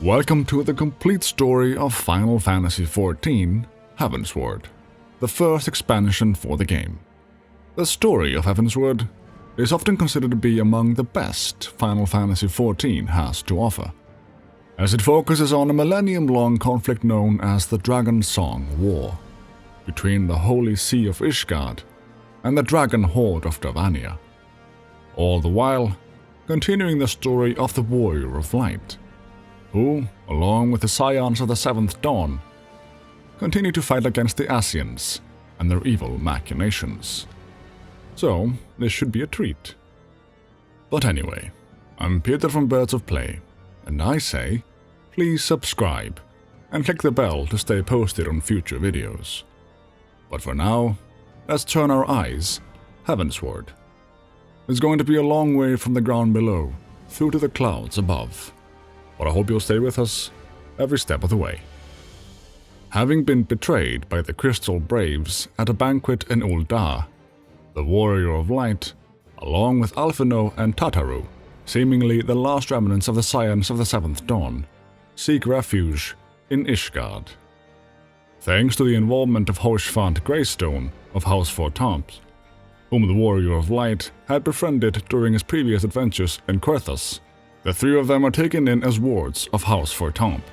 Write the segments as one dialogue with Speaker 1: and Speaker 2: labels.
Speaker 1: Welcome to the complete story of Final Fantasy XIV, Heavensward, the first expansion for the game. The story of Heavensward is often considered to be among the best Final Fantasy XIV has to offer, as it focuses on a millennium-long conflict known as the Dragonsong War, between the Holy See of Ishgard and the dragon Horde of Dravania, all the while continuing the story of the Warrior of Light, who, along with the Scions of the Seventh Dawn, continue to fight against the Ascians and their evil machinations. So, this should be a treat. But anyway, I'm Peter from Birds of Play, and I say, please subscribe and click the bell to stay posted on future videos. But for now, let's turn our eyes heavensward. It's going to be a long way from the ground below, through to the clouds above. But I hope you'll stay with us every step of the way. Having been betrayed by the Crystal Braves at a banquet in Ul'dah, the Warrior of Light, along with Alphinaud and Tataru, seemingly the last remnants of the Scions of the Seventh Dawn, seek refuge in Ishgard. Thanks to the involvement of Hoshfant Greystone of House Four Tops, whom the Warrior of Light had befriended during his previous adventures in Querthus, the three of them are taken in as wards of House Four Tops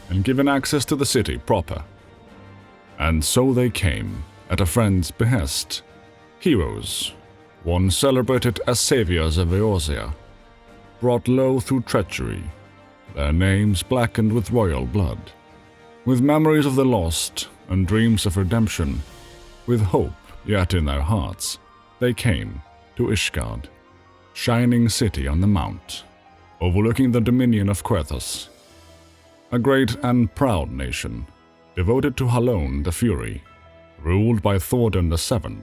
Speaker 1: and given access to the city proper. And so they came, at a friend's behest, heroes, once celebrated as saviors of Eorzea, brought low through treachery, their names blackened with royal blood, with memories of the lost and dreams of redemption, with hope yet in their hearts, they came to Ishgard, shining city on the mount, overlooking the dominion of Querthus, a great and proud nation, devoted to Halone the Fury, ruled by Thordan VII,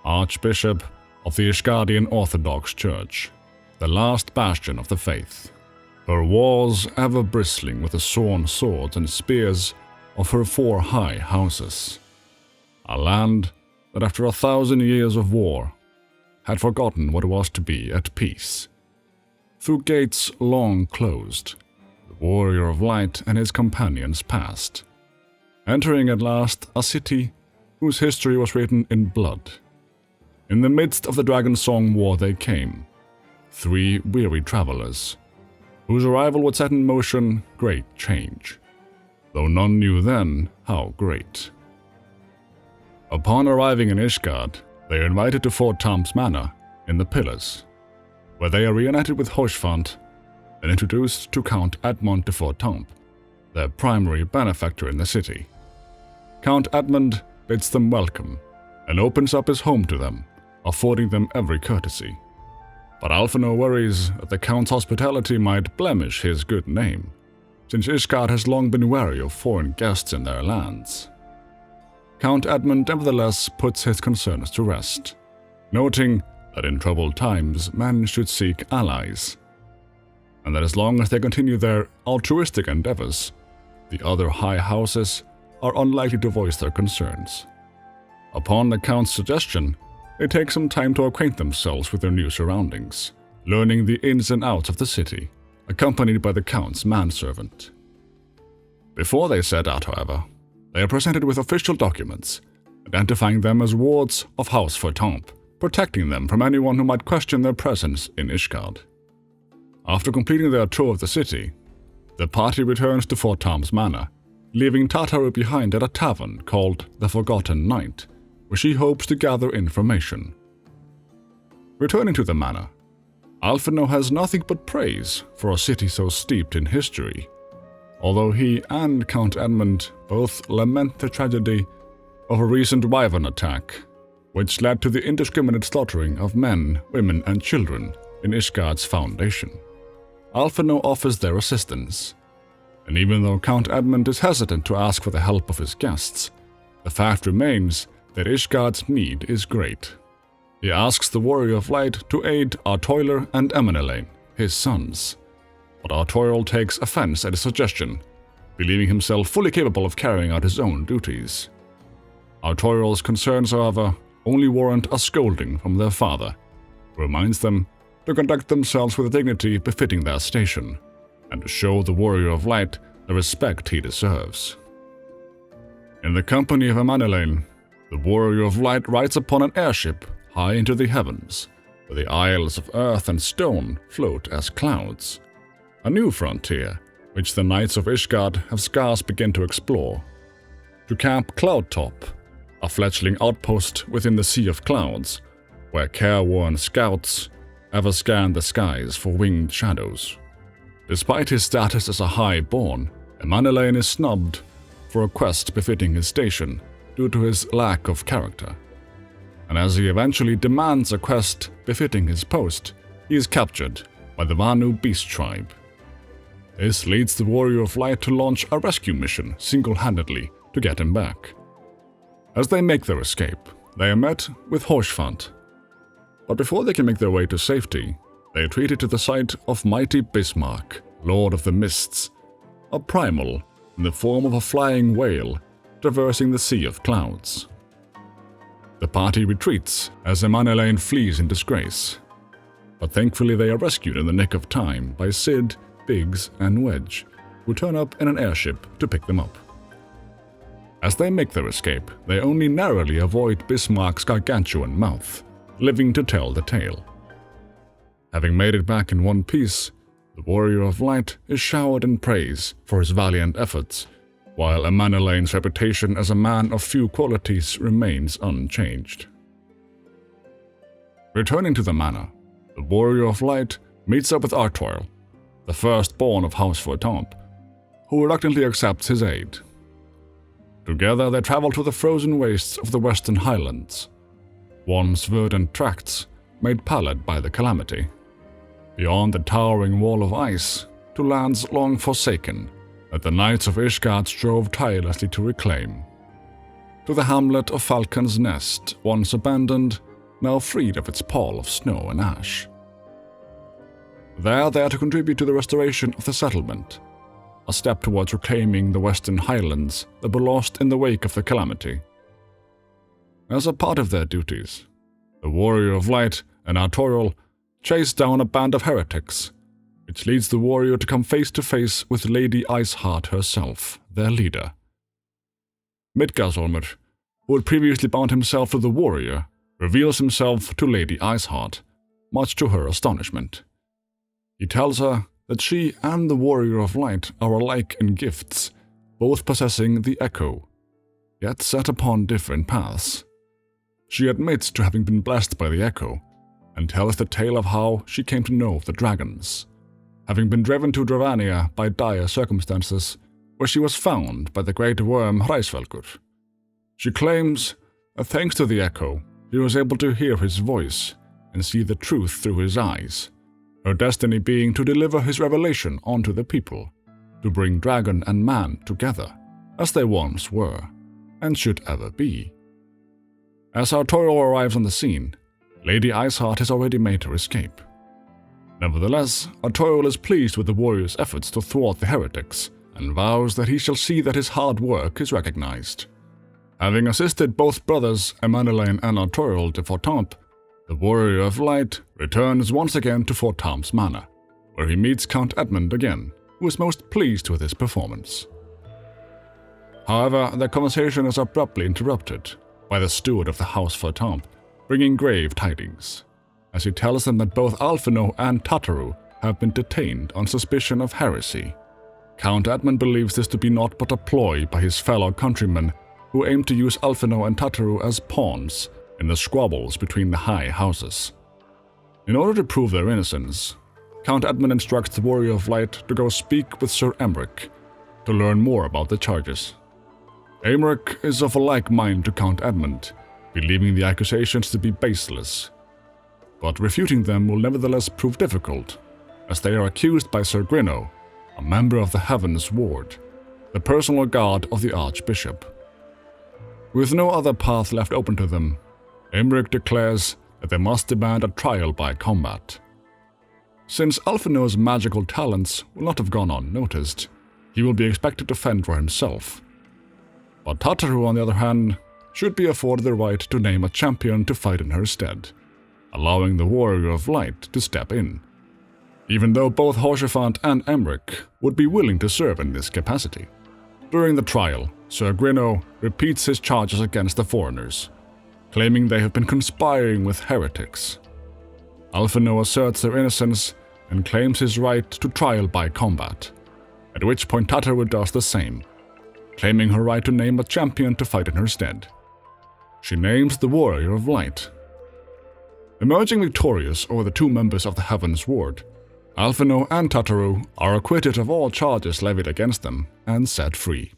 Speaker 1: Archbishop of the Ishgardian Orthodox Church, the last bastion of the faith, her walls ever bristling with the sworn swords and spears of her four high houses. A land that after 1,000 years of war had forgotten what it was to be at peace. Through gates long closed, the Warrior of Light and his companions passed, entering at last a city whose history was written in blood. In the midst of the Dragonsong War they came, three weary travelers, whose arrival would set in motion great change, though none knew then how great. Upon arriving in Ishgard, they are invited to Fort Tom's Manor in the Pillars, where they are reunited with Hoshfant and introduced to Count Edmond de Fortomp, their primary benefactor in the city. Count Edmond bids them welcome and opens up his home to them, affording them every courtesy. But Alphinaud worries that the Count's hospitality might blemish his good name, since Ishgard has long been wary of foreign guests in their lands. Count Edmond nevertheless puts his concerns to rest, noting that in troubled times men should seek allies, and that as long as they continue their altruistic endeavors, the other high houses are unlikely to voice their concerns. Upon the Count's suggestion, they take some time to acquaint themselves with their new surroundings, learning the ins and outs of the city, accompanied by the Count's manservant. Before they set out, however, they are presented with official documents, identifying them as wards of House Four Tops, protecting them from anyone who might question their presence in Ishgard. After completing their tour of the city, the party returns to Fort Tom's Manor, leaving Tataru behind at a tavern called the Forgotten Knight, where she hopes to gather information. Returning to the manor, Alphinaud has nothing but praise for a city so steeped in history, although he and Count Edmond both lament the tragedy of a recent wyvern attack, which led to the indiscriminate slaughtering of men, women, and children in Ishgard's foundation. Alphinaud offers their assistance, and even though Count Edmond is hesitant to ask for the help of his guests, the fact remains that Ishgard's need is great. He asks the Warrior of Light to aid Artoiler and Emenelain, his sons, but Artoiler takes offense at his suggestion, believing himself fully capable of carrying out his own duties. Artoiler's concerns, however, only warrant a scolding from their father, who reminds them to conduct themselves with a dignity befitting their station, and to show the Warrior of Light the respect he deserves. In the company of Amanelaine, the Warrior of Light rides upon an airship high into the heavens, where the isles of earth and stone float as clouds. A new frontier, which the Knights of Ishgard have scarce begun to explore. To Camp Cloudtop, a fledgling outpost within the Sea of Clouds, where careworn scouts ever scan the skies for winged shadows. Despite his status as a highborn, Amanelaine is snubbed for a quest befitting his station due to his lack of character. And as he eventually demands a quest befitting his post, he is captured by the Vanu Beast Tribe. This leads the Warrior of Light to launch a rescue mission single-handedly to get him back. As they make their escape, they are met with Hoshfant. But before they can make their way to safety, they are treated to the sight of mighty Bismarck, Lord of the Mists, a primal in the form of a flying whale traversing the Sea of Clouds. The party retreats as Amanelaine flees in disgrace, but thankfully they are rescued in the nick of time by Cid, Biggs, and Wedge, who turn up in an airship to pick them up. As they make their escape, they only narrowly avoid Bismarck's gargantuan mouth, living to tell the tale. Having made it back in one piece, the Warrior of Light is showered in praise for his valiant efforts, while Amanelaine's reputation as a man of few qualities remains unchanged. Returning to the manor, the Warrior of Light meets up with Artoil, the firstborn of House Fortamp, who reluctantly accepts his aid. Together they travel to the frozen wastes of the Western Highlands, once verdant tracts made pallid by the calamity, beyond the towering wall of ice to lands long forsaken that the Knights of Ishgard strove tirelessly to reclaim, to the hamlet of Falcon's Nest, once abandoned, now freed of its pall of snow and ash. There they are to contribute to the restoration of the settlement, a step towards reclaiming the Western Highlands that were lost in the wake of the calamity. As a part of their duties, the Warrior of Light and Artorial chase down a band of heretics, which leads the warrior to come face to face with Lady Iceheart herself, their leader. Midgardsormr, who had previously bound himself to the warrior, reveals himself to Lady Iceheart, much to her astonishment. He tells her that she and the Warrior of Light are alike in gifts, both possessing the Echo, yet set upon different paths. She admits to having been blessed by the Echo, and tells the tale of how she came to know the dragons, having been driven to Dravania by dire circumstances, where she was found by the great worm Hreisvelgur. She claims that thanks to the Echo, she was able to hear his voice and see the truth through his eyes, her destiny being to deliver his revelation onto the people, to bring dragon and man together, as they once were, and should ever be. As Artorial arrives on the scene, Lady Iceheart has already made her escape. Nevertheless, Artorial is pleased with the warrior's efforts to thwart the heretics, and vows that he shall see that his hard work is recognized. Having assisted both brothers, Amanelaine and Artorial, to Fortamp, the Warrior of Light returns once again to Fortamp's manor, where he meets Count Edmund again, who is most pleased with his performance. However, their conversation is abruptly interrupted by the steward of the House Fortamp, bringing grave tidings, as he tells them that both Alphino and Tataru have been detained on suspicion of heresy. Count Edmund believes this to be naught but a ploy by his fellow countrymen who aim to use Alphino and Tataru as pawns in the squabbles between the high houses. In order to prove their innocence, Count Edmund instructs the Warrior of Light to go speak with Sir Emmerich to learn more about the charges. Emmerich is of a like mind to Count Edmund, believing the accusations to be baseless, but refuting them will nevertheless prove difficult, as they are accused by Sir Grinno, a member of the Heavensward, the personal guard of the Archbishop. With no other path left open to them, Emmerich declares that they must demand a trial by combat. Since Alphino's magical talents will not have gone unnoticed, he will be expected to fend for himself. But Tataru, on the other hand, should be afforded the right to name a champion to fight in her stead, allowing the Warrior of Light to step in. even though both Haurchefant and Emmerich would be willing to serve in this capacity. During the trial, Sir Grinno repeats his charges against the foreigners, claiming they have been conspiring with heretics. Alphinaud asserts their innocence and claims his right to trial by combat, at which point Tataru does the same, claiming her right to name a champion to fight in her stead. She names the Warrior of Light. Emerging victorious over the two members of the Heavensward, Alphinaud and Tataru are acquitted of all charges levied against them and set free.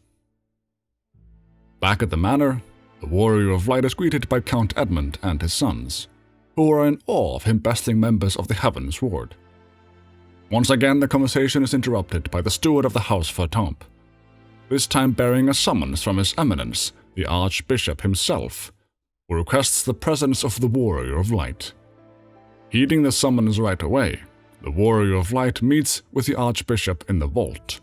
Speaker 1: Back at the manor, the Warrior of Light is greeted by Count Edmund and his sons, who are in awe of him besting members of the Heavensward. Once again, the conversation is interrupted by the steward of the House Vertamp, this time bearing a summons from His Eminence, the Archbishop himself, who requests the presence of the Warrior of Light. Heeding the summons right away, the Warrior of Light meets with the Archbishop in the vault.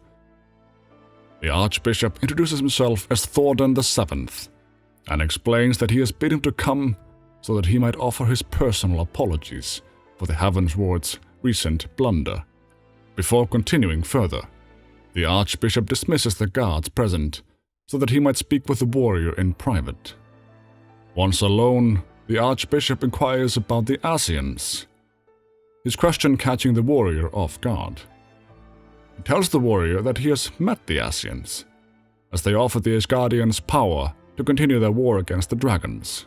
Speaker 1: The Archbishop introduces himself as Thordan VII and explains that he has bid him to come so that he might offer his personal apologies for the Heavensward's recent blunder. Before continuing further, the Archbishop dismisses the guards present so that he might speak with the warrior in private. Once alone, the Archbishop inquires about the Ascians, his question catching the warrior off guard. He tells the warrior that he has met the Ascians, as they offered the Ishgardians power to continue their war against the dragons.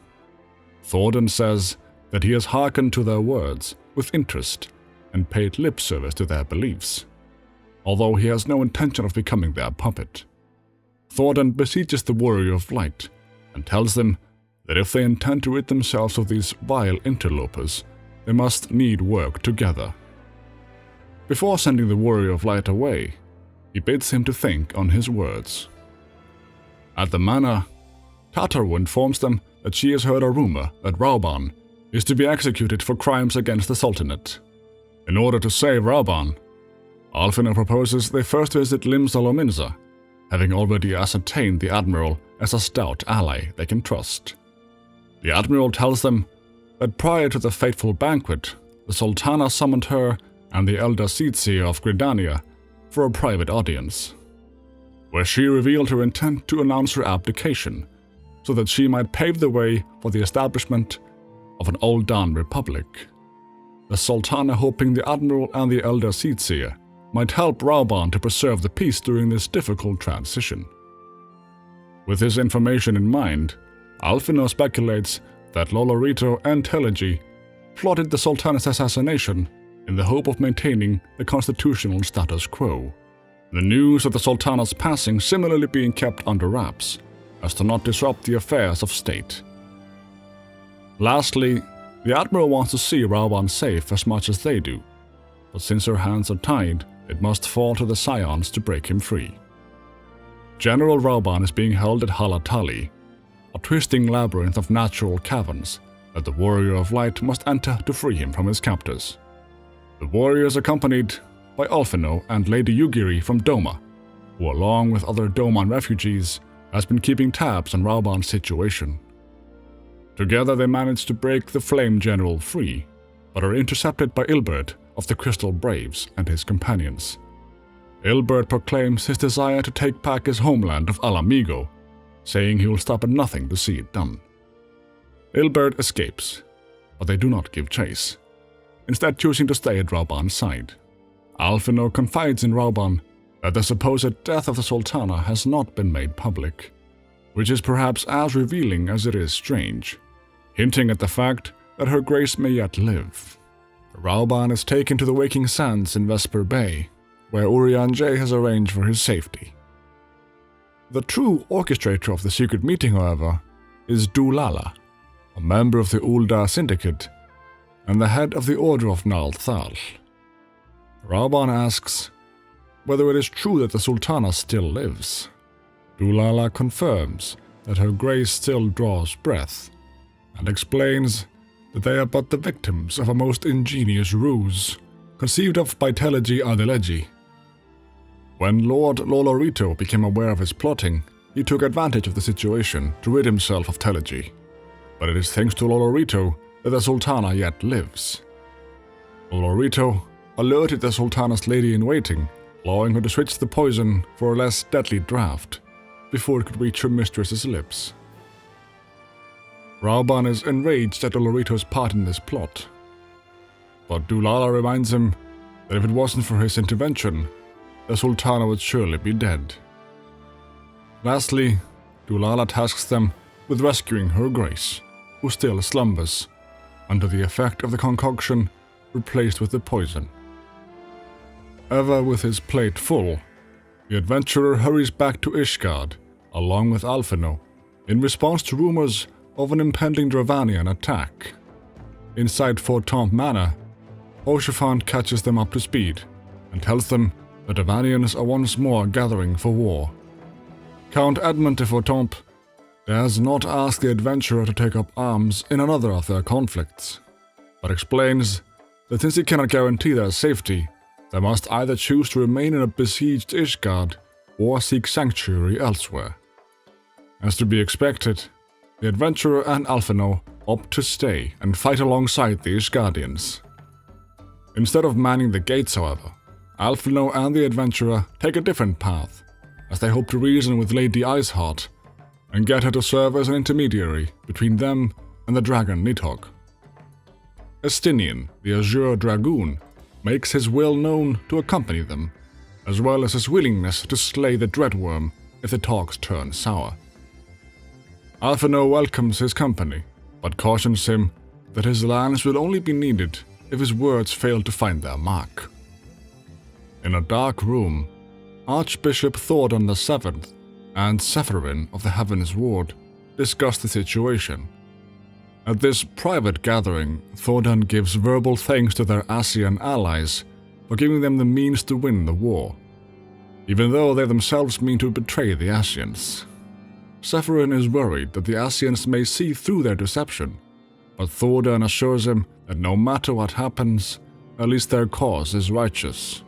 Speaker 1: Thordan says that he has hearkened to their words with interest and paid lip service to their beliefs, although he has no intention of becoming their puppet. Thordan beseeches the Warrior of Light and tells them that if they intend to rid themselves of these vile interlopers, they must need work together. Before sending the Warrior of Light away, he bids him to think on his words. At the manor, Tataru informs them that she has heard a rumor that Rauban is to be executed for crimes against the Sultanate. In order to save Rauban, Alphinaud proposes they first visit Lim-Salominza, having already ascertained the Admiral as a stout ally they can trust. The Admiral tells them that prior to the fateful banquet, the Sultana summoned her and the Elder Tsitsi of Gridania for a private audience, where she revealed her intent to announce her abdication so that she might pave the way for the establishment of an Oldan Republic. The Sultana hoping the Admiral and the Elder Tsitsi might help Rauban to preserve the peace during this difficult transition. With this information in mind, Alphinaud speculates that Lolorito and Telegy plotted the Sultana's assassination in the hope of maintaining the constitutional status quo, the news of the Sultana's passing similarly being kept under wraps, as to not disrupt the affairs of state. Lastly, the Admiral wants to see Rauban safe as much as they do, but since her hands are tied, it must fall to the Scions to break him free. General Rauban is being held at Halatali, a twisting labyrinth of natural caverns that the Warrior of Light must enter to free him from his captors. The warrior is accompanied by Alphinaud and Lady Yugiri from Doma, who along with other Doman refugees has been keeping tabs on Rauban's situation. Together they manage to break the Flame General free, but are intercepted by Ilbert of the Crystal Braves and his companions. Ilbert proclaims his desire to take back his homeland of Alamigo, saying he will stop at nothing to see it done. Ilbert escapes, but they do not give chase, instead choosing to stay at Rauban's side. Alphinaud confides in Rauban that the supposed death of the Sultana has not been made public, which is perhaps as revealing as it is strange, hinting at the fact that her grace may yet live. Rauban is taken to the Waking Sands in Vesper Bay, where Urianger has arranged for his safety. The true orchestrator of the secret meeting, however, is Dulala, a member of the Ulda Syndicate and the head of the Order of Nal Thal. Rauban asks whether it is true that the Sultana still lives. Dulala confirms that her grace still draws breath, and explains that they are but the victims of a most ingenious ruse, conceived of by Telegy Adeleji. When Lord Lolorito became aware of his plotting, he took advantage of the situation to rid himself of Telegy. But it is thanks to Lolorito that the Sultana yet lives. Lolorito, alerted the Sultana's lady-in-waiting, allowing her to switch the poison for a less deadly draught before it could reach her mistress's lips. Rauban is enraged at Olorito's part in this plot, but Dulala reminds him that if it wasn't for his intervention, the Sultana would surely be dead. Lastly, Dulala tasks them with rescuing her Grace, who still slumbers, under the effect of the concoction replaced with the poison. Ever with his plate full, the adventurer hurries back to Ishgard, along with Alphino, in response to rumors of an impending Dravanian attack. Inside Fort Tomp Manor, Oshifant catches them up to speed and tells them the Dravanians are once more gathering for war. Count Edmund de Fortomp does not ask the adventurer to take up arms in another of their conflicts, but explains that since he cannot guarantee their safety, they must either choose to remain in a besieged Ishgard or seek sanctuary elsewhere. As to be expected, the adventurer and Alphino opt to stay and fight alongside the Ishgardians. Instead of manning the gates, however, Alphino and the adventurer take a different path, as they hope to reason with Lady Iceheart and get her to serve as an intermediary between them and the dragon Nidhogg. Estinian, the Azure Dragoon, makes his will known to accompany them, as well as his willingness to slay the Dreadworm if the talks turn sour. Alphino welcomes his company, but cautions him that his lands will only be needed if his words fail to find their mark. In a dark room, Archbishop Thordan VII and Sephirin of the Heavensward discuss the situation. At this private gathering, Thordan gives verbal thanks to their Ascian allies for giving them the means to win the war, even though they themselves mean to betray the Ascians. Sephirin is worried that the Ascians may see through their deception, but Thordan assures him that no matter what happens, at least their cause is righteous.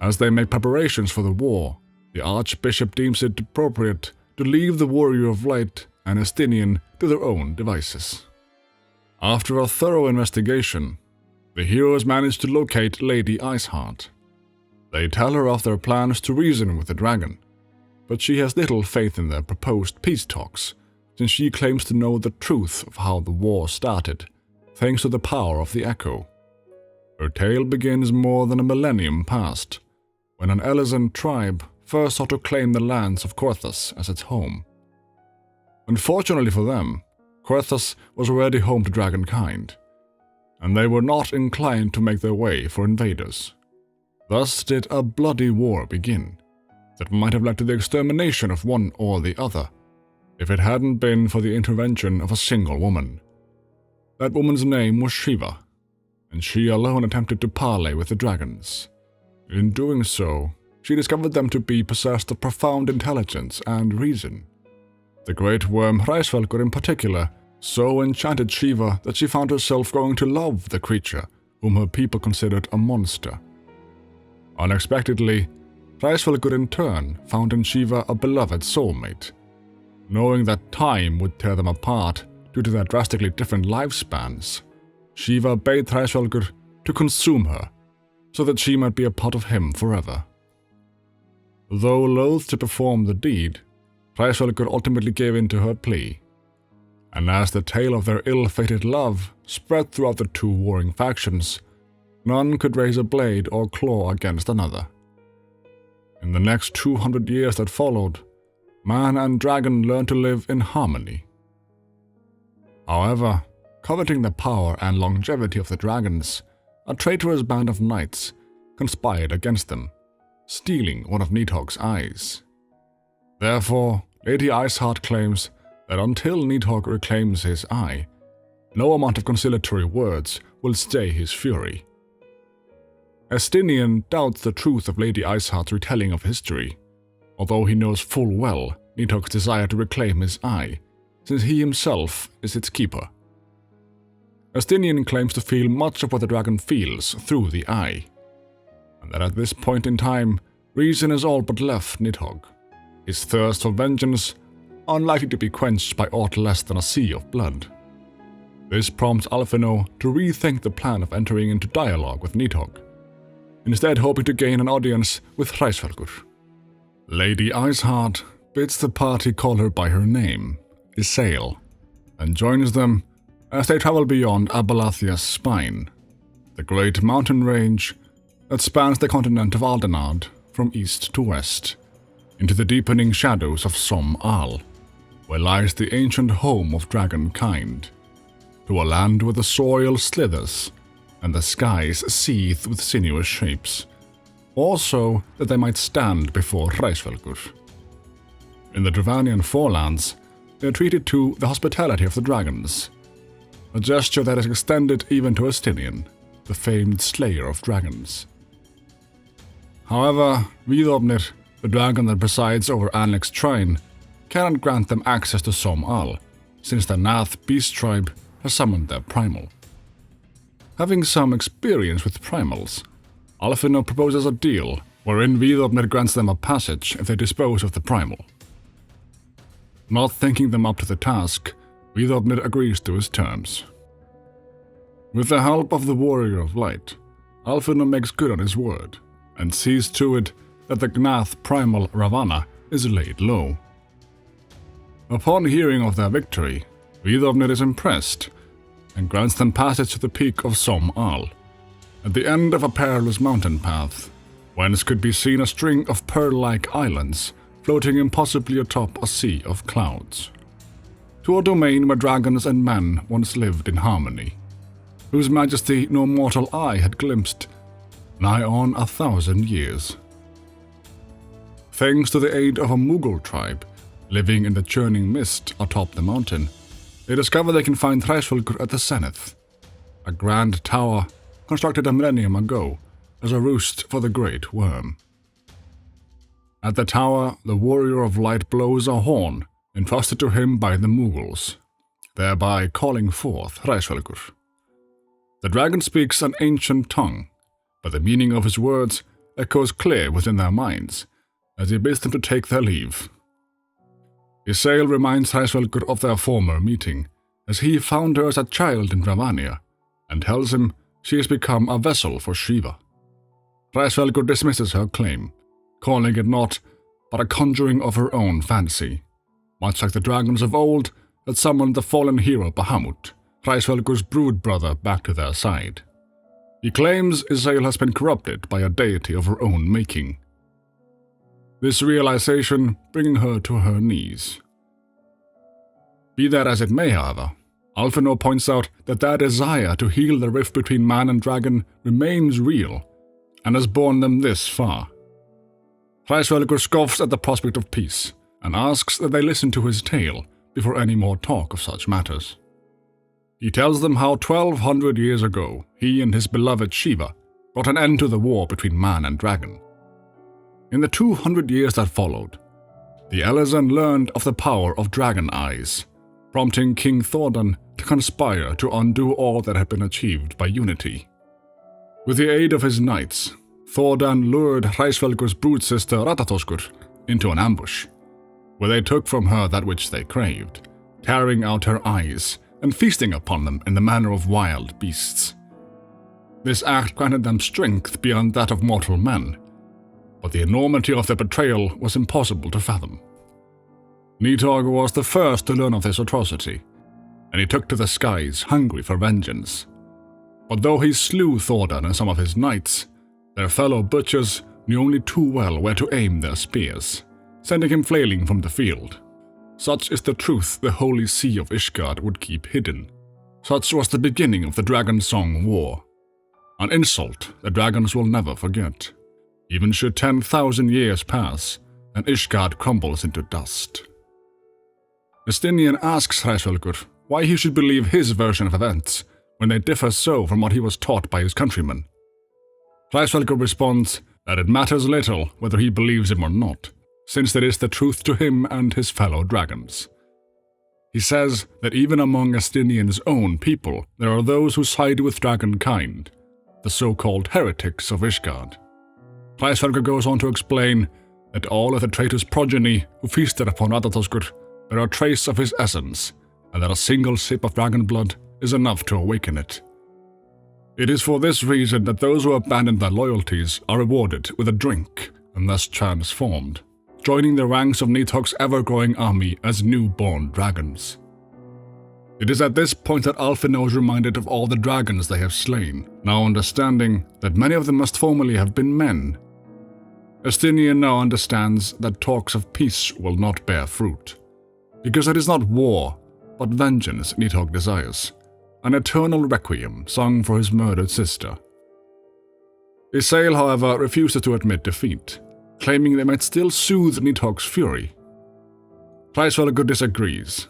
Speaker 1: As they make preparations for the war, the Archbishop deems it appropriate to leave the Warrior of Light and Estinian to their own devices. After a thorough investigation, the heroes manage to locate Lady Iceheart. They tell her of their plans to reason with the dragon, but she has little faith in their proposed peace talks, since she claims to know the truth of how the war started, thanks to the power of the Echo. Her tale begins more than a millennium past, when an Elysian tribe first sought to claim the lands of Korthus as its home. Unfortunately for them, Korthus was already home to dragonkind, and they were not inclined to make their way for invaders. Thus did a bloody war begin, that might have led to the extermination of one or the other, if it hadn't been for the intervention of a single woman. That woman's name was Shiva, and she alone attempted to parley with the dragons. In doing so, she discovered them to be possessed of profound intelligence and reason. The great worm Hraesvelgur in particular so enchanted Shiva that she found herself growing to love the creature, whom her people considered a monster. Unexpectedly, Hraesvelgur in turn found in Shiva a beloved soulmate. Knowing that time would tear them apart due to their drastically different lifespans, Shiva bade Hraesvelgur to consume her, so that she might be a part of him forever. Though loath to perform the deed, Hraesvelgur ultimately gave in to her plea, and as the tale of their ill-fated love spread throughout the two warring factions, none could raise a blade or claw against another. In the next 200 years that followed, man and dragon learned to live in harmony. However, coveting the power and longevity of the dragons, a traitorous band of knights conspired against them, stealing one of Nidhogg's eyes. Therefore, Lady Iceheart claims that until Nidhogg reclaims his eye, no amount of conciliatory words will stay his fury. Estinian doubts the truth of Lady Iceheart's retelling of history, although he knows full well Nidhogg's desire to reclaim his eye, since he himself is its keeper. Estinian claims to feel much of what the dragon feels through the eye, and that at this point in time, reason is all but left Nidhogg, his thirst for vengeance unlikely to be quenched by aught less than a sea of blood. This prompts Alphino to rethink the plan of entering into dialogue with Nidhogg, instead hoping to gain an audience with Hreisvelgur. Lady Iceheart bids the party call her by her name, Isael, and joins them as they travel beyond Abalathia's spine, the great mountain range that spans the continent of Aldenard from east to west, into the deepening shadows of Som Al, where lies the ancient home of dragonkind, to a land where the soil slithers and the skies seethe with sinuous shapes, also that they might stand before Hreisvelgur. In the Dravanian forelands, they are treated to the hospitality of the dragons, a gesture that is extended even to Estinian, the famed slayer of dragons. However, Vidofnir, the dragon that presides over Anlek's shrine, cannot grant them access to Som Al, since the Nath beast tribe has summoned their primal. Having some experience with primals, Alfino proposes a deal wherein Vidofnir grants them a passage if they dispose of the primal. Not thinking them up to the task, Vidofnir agrees to his terms. With the help of the Warrior of Light, Alfino makes good on his word, and sees to it that the Gnath primal Ravana is laid low. Upon hearing of their victory, Vidofnir is impressed, and grants them passage to the peak of Som Al, at the end of a perilous mountain path, whence could be seen a string of pearl-like islands floating impossibly atop a sea of clouds, to a domain where dragons and men once lived in harmony, whose majesty no mortal eye had glimpsed nigh on 1,000 years. Thanks to the aid of a Mughal tribe living in the churning mist atop the mountain, they discover they can find Hreisvelgur at the zenith, a grand tower constructed a millennium ago as a roost for the great worm. At the tower, the Warrior of Light blows a horn entrusted to him by the Mughals, thereby calling forth Hreisvelgur. The dragon speaks an ancient tongue, but the meaning of his words echoes clear within their minds as he bids them to take their leave. Isael reminds Hreisvelgur of their former meeting, as he found her as a child in Dravania, and tells him she has become a vessel for Shiva. Hreisvelgur dismisses her claim, calling it naught but a conjuring of her own fancy, much like the dragons of old that summoned the fallen hero Bahamut, Hreisvelgur's brood brother, back to their side. He claims Isael has been corrupted by a deity of her own making. This realization bringing her to her knees. Be that as it may, however, Alfino points out that their desire to heal the rift between man and dragon remains real, and has borne them this far. Hreisvelgur scoffs at the prospect of peace, and asks that they listen to his tale before any more talk of such matters. He tells them how 1,200 years ago he and his beloved Shiva brought an end to the war between man and dragon. In the 200 years that followed, the Elezen learned of the power of dragon eyes, prompting King Thordan to conspire to undo all that had been achieved by unity. With the aid of his knights, Thordan lured Hreisvelgur's brood sister Ratatoskur into an ambush, where they took from her that which they craved, tearing out her eyes and feasting upon them in the manner of wild beasts. This act granted them strength beyond that of mortal men, but the enormity of their betrayal was impossible to fathom. Nidhogg was the first to learn of this atrocity, and he took to the skies hungry for vengeance. But though he slew Thordan and some of his knights, their fellow butchers knew only too well where to aim their spears, sending him flailing from the field. Such is the truth the Holy See of Ishgard would keep hidden. Such was the beginning of the Dragonsong War. An insult the dragons will never forget, even should 10,000 years pass and Ishgard crumbles into dust. Estinian asks Hreisvelgur why he should believe his version of events when they differ so from what he was taught by his countrymen. Hreisvelgur responds that it matters little whether he believes him or not, since it is the truth to him and his fellow dragons. He says that even among Estinian's own people there are those who side with dragonkind, the so-called heretics of Ishgard. Hreisvelgur goes on to explain that all of the traitor's progeny who feasted upon Ratatoskur bear a trace of his essence, and that a single sip of dragon blood is enough to awaken it. It is for this reason that those who abandon their loyalties are rewarded with a drink and thus transformed, joining the ranks of Nidhogg's ever-growing army as newborn dragons. It is at this point that Alphinaud is reminded of all the dragons they have slain, now understanding that many of them must formerly have been men. Estinian now understands that talks of peace will not bear fruit, because it is not war, but vengeance Nidhogg desires, an eternal requiem sung for his murdered sister. Isael, however, refuses to admit defeat, claiming they might still soothe Nidhogg's fury. Hreisvelgur disagrees,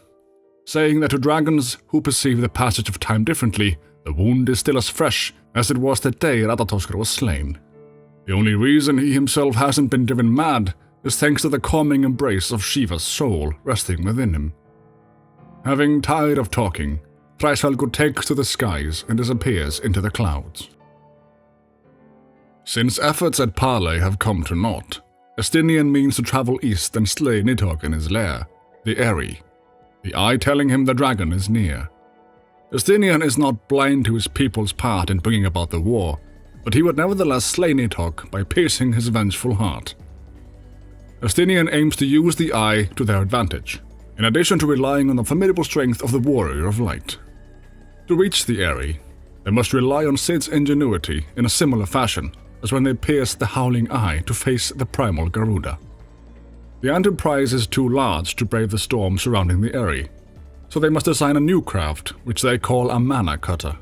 Speaker 1: saying that to dragons who perceive the passage of time differently, the wound is still as fresh as it was the day Ratatoskr was slain. The only reason he himself hasn't been driven mad is thanks to the calming embrace of Shiva's soul resting within him. Having tired of talking, Hreisvelgur takes to the skies and disappears into the clouds. Since efforts at parley have come to naught, Estinian means to travel east and slay Nidhogg in his lair, the Eyrie, the eye telling him the dragon is near. Estinian is not blind to his people's part in bringing about the war, but he would nevertheless slay Nidhogg by piercing his vengeful heart. Estinian aims to use the eye to their advantage, in addition to relying on the formidable strength of the Warrior of Light. To reach the Eyrie, they must rely on Cid's ingenuity in a similar fashion as when they pierced the Howling Eye to face the primal Garuda. The enterprise is too large to brave the storm surrounding the Eyrie, so they must design a new craft, which they call a mana cutter.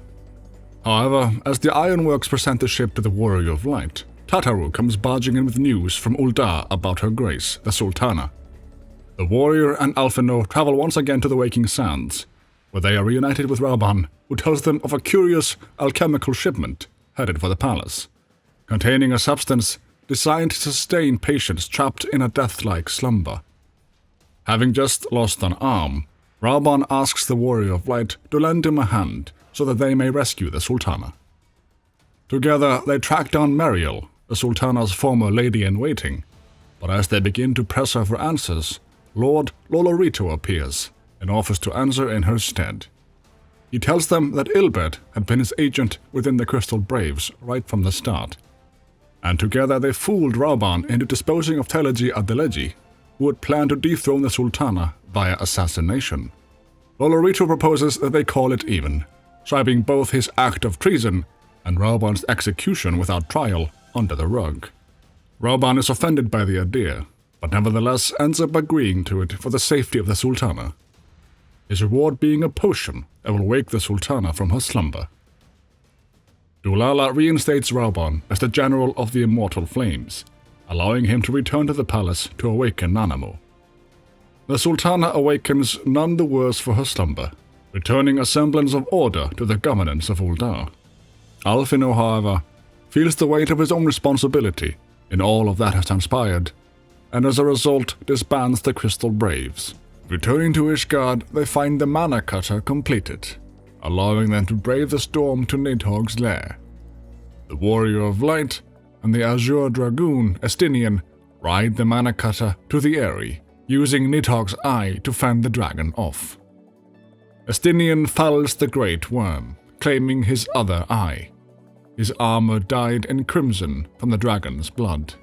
Speaker 1: However, as the ironworks present the ship to the Warrior of Light, Tataru comes barging in with news from Uldar about her grace, the Sultana. The warrior and Alphinaud travel once again to the Waking Sands, where they are reunited with Rauban, who tells them of a curious alchemical shipment headed for the palace, containing a substance designed to sustain patients trapped in a death-like slumber. Having just lost an arm, Rauban asks the Warrior of Light to lend him a hand so that they may rescue the Sultana. Together, they track down Meriel, the Sultana's former lady-in-waiting, but as they begin to press her for answers, Lord Lolorito appears and offers to answer in her stead. He tells them that Ilbert had been his agent within the Crystal Braves right from the start, and together they fooled Rauban into disposing of Teleji Adelegi, who had planned to dethrone the Sultana via assassination. Lolorito proposes that they call it even, swiping both his act of treason and Rauban's execution without trial under the rug. Rauban is offended by the idea, but nevertheless ends up agreeing to it for the safety of the Sultana, his reward being a potion that will wake the Sultana from her slumber. Dulala reinstates Rauban as the General of the Immortal Flames, allowing him to return to the palace to awaken Nanamo. The Sultana awakens none the worse for her slumber, returning a semblance of order to the governance of Uldar. Alphinaud, however, feels the weight of his own responsibility in all of that has transpired, and as a result disbands the Crystal Braves. Returning to Ishgard, they find the mana cutter completed, allowing them to brave the storm to Nidhogg's lair. The Warrior of Light and the Azure Dragoon, Estinian, ride the mana cutter to the Eyrie, using Nidhogg's eye to fend the dragon off. Estinian fells the Great Worm, claiming his other eye. His armor dyed in crimson from the dragon's blood.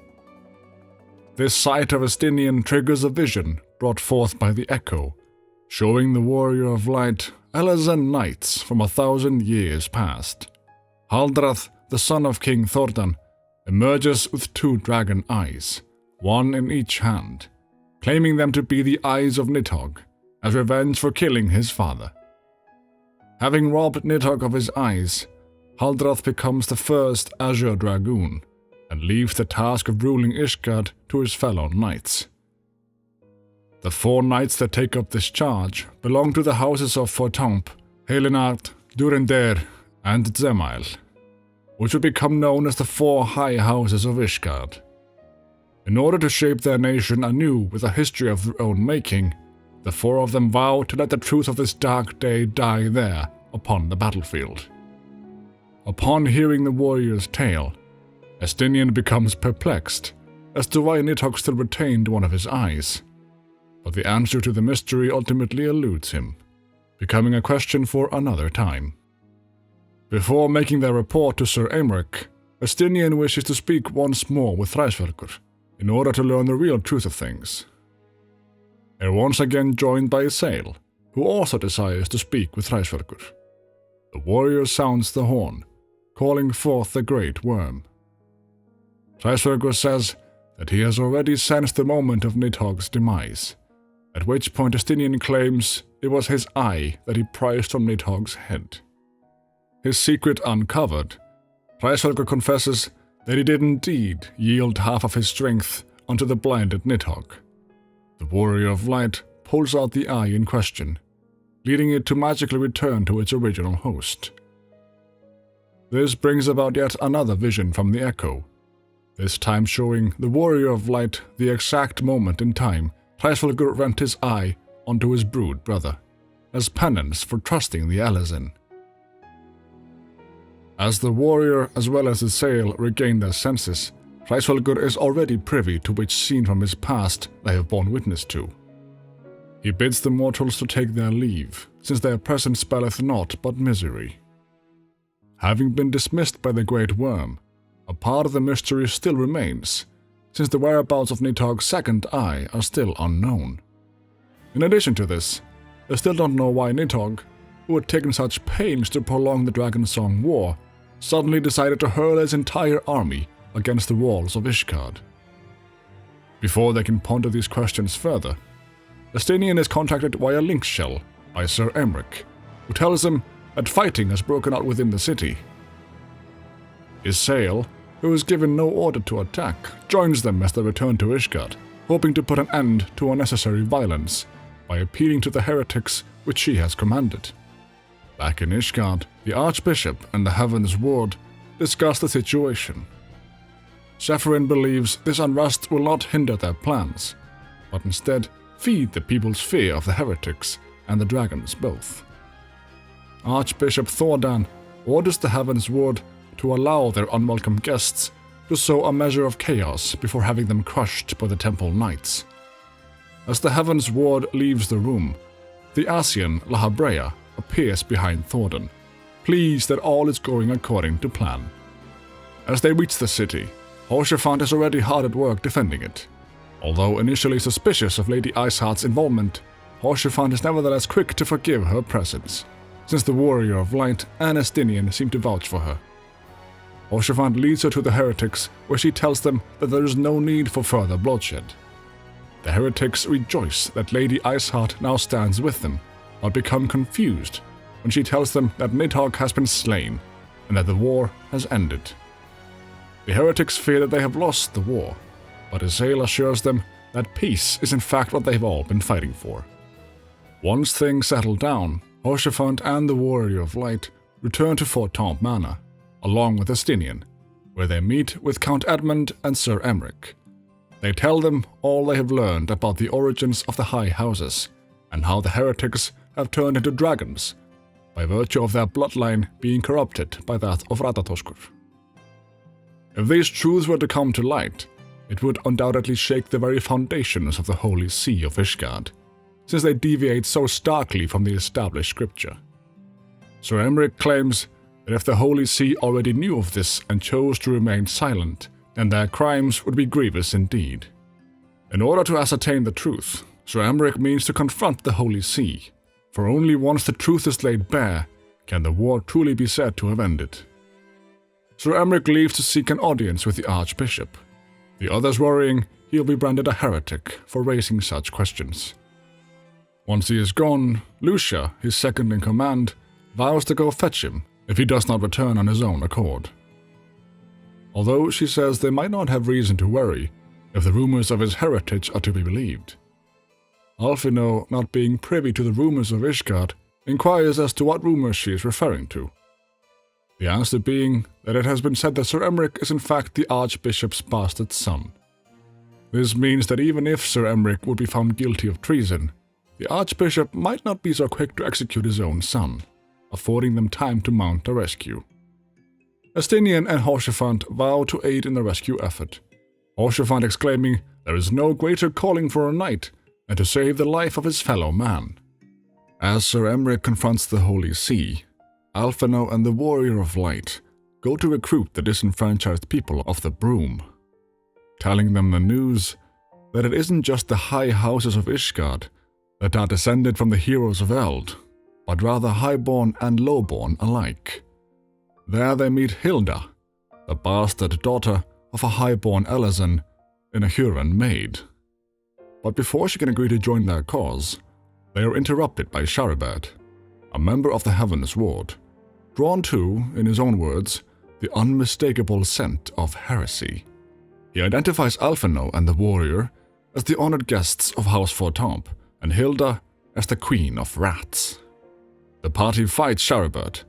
Speaker 1: This sight of Estinian triggers a vision brought forth by the Echo, showing the Warrior of Light Elezen knights from 1,000 years past. Haldrath, the son of King Thordan, emerges with 2 dragon eyes, one in each hand, claiming them to be the eyes of Nidhogg, as revenge for killing his father. Having robbed Nidhogg of his eyes, Haldrath becomes the first Azure Dragoon, and leaves the task of ruling Ishgard to his fellow knights. The 4 knights that take up this charge belong to the houses of Fortamp, Helenard, Durender, and Zemail, which would become known as the 4 High Houses of Ishgard. In order to shape their nation anew with a history of their own making, the 4 of them vow to let the truth of this dark day die there, upon the battlefield. Upon hearing the warrior's tale, Estinian becomes perplexed as to why Nidhogg still retained one of his eyes, but the answer to the mystery ultimately eludes him, becoming a question for another time. Before making their report to Sir Aymeric, Estinian wishes to speak once more with Hreisvelgur in order to learn the real truth of things. They're once again joined by Isael, who also desires to speak with Hreisvelgur. The warrior sounds the horn, calling forth the great worm. Hreisvelgur says that he has already sensed the moment of Nidhogg's demise, at which point Estinian claims it was his eye that he prized from Nidhogg's head. His secret uncovered, Hreisvelgur confesses that he did indeed yield half of his strength unto the blinded Nidhogg. The warrior of light pulls out the eye in question, leading it to magically return to its original host. This brings about yet another vision from the Echo, this time showing the warrior of light the exact moment in time Hreisvelgur rent his eye onto his brood brother, as penance for trusting the Alizin. As the warrior as well as his sail regain their senses, Hreisvelgur is already privy to which scene from his past they have borne witness to. He bids the mortals to take their leave, since their presence spelleth naught but misery. Having been dismissed by the Great Worm, a part of the mystery still remains, since the whereabouts of Nidhogg's second eye are still unknown. In addition to this, they still don't know why Nidhogg, who had taken such pains to prolong the Dragonsong War, suddenly decided to hurl his entire army against the walls of Ishgard. Before they can ponder these questions further, Estinian is contacted via link shell by Sir Aymeric, who tells him that fighting has broken out within the city. Isael, who is given no order to attack, joins them as they return to Ishgard, hoping to put an end to unnecessary violence by appealing to the heretics which she has commanded. Back in Ishgard, the Archbishop and the Heavensward discuss the situation. Zephyrin believes this unrest will not hinder their plans, but instead feed the people's fear of the heretics and the dragons both. Archbishop Thordan orders the Heavensward to allow their unwelcome guests to sow a measure of chaos before having them crushed by the Temple Knights. As the Heavensward leaves the room, the Ascian Lahabrea appears behind Thordan, pleased that all is going according to plan. As they reach the city, Hoshefant is already hard at work defending it. Although initially suspicious of Lady Iceheart's involvement, Hoshefant is nevertheless quick to forgive her presence, since the Warrior of Light and Estinian seem to vouch for her. Hoshefant leads her to the heretics, where she tells them that there is no need for further bloodshed. The heretics rejoice that Lady Iceheart now stands with them, but become confused when she tells them that Nidhogg has been slain and that the war has ended. The heretics fear that they have lost the war, but Isael assures them that peace is in fact what they've all been fighting for. Once things settle down, Hoshefant and the Warrior of Light return to Fort Tomb Manor, along with Estinian, where they meet with Count Edmund and Sir Aymeric. They tell them all they have learned about the origins of the High Houses, and how the heretics have turned into dragons, by virtue of their bloodline being corrupted by that of Ratatoskur. If these truths were to come to light, it would undoubtedly shake the very foundations of the Holy See of Ishgard, since they deviate so starkly from the established scripture. Sir Aymeric claims that if the Holy See already knew of this and chose to remain silent, then their crimes would be grievous indeed. In order to ascertain the truth, Sir Aymeric means to confront the Holy See, for only once the truth is laid bare can the war truly be said to have ended. Sir Aymeric leaves to seek an audience with the Archbishop, the others worrying he'll be branded a heretic for raising such questions. Once he is gone, Lucia, his second in command, vows to go fetch him if he does not return on his own accord. Although she says they might not have reason to worry if the rumors of his heritage are to be believed. Alphino, not being privy to the rumors of Ishgard, inquires as to what rumors she is referring to. The answer being that it has been said that Sir Aymeric is in fact the Archbishop's bastard son. This means that even if Sir Aymeric would be found guilty of treason, the Archbishop might not be so quick to execute his own son, affording them time to mount a rescue. Estinian and Hoshefant vow to aid in the rescue effort, Hoshefant exclaiming there is no greater calling for a knight than to save the life of his fellow man. As Sir Aymeric confronts the Holy See, Alphino and the Warrior of Light go to recruit the disenfranchised people of the Broom, telling them the news that it isn't just the high houses of Ishgard that are descended from the heroes of Eld, but rather highborn and lowborn alike. There they meet Hilda, the bastard daughter of a highborn Elazan and a Huron maid. But before she can agree to join their cause, they are interrupted by Charibert, a member of the Heavensward, drawn to, in his own words, the unmistakable scent of heresy. He identifies Alphino and the warrior as the honored guests of House Fortamp, and Hilda as the Queen of Rats. The party fights Charibert,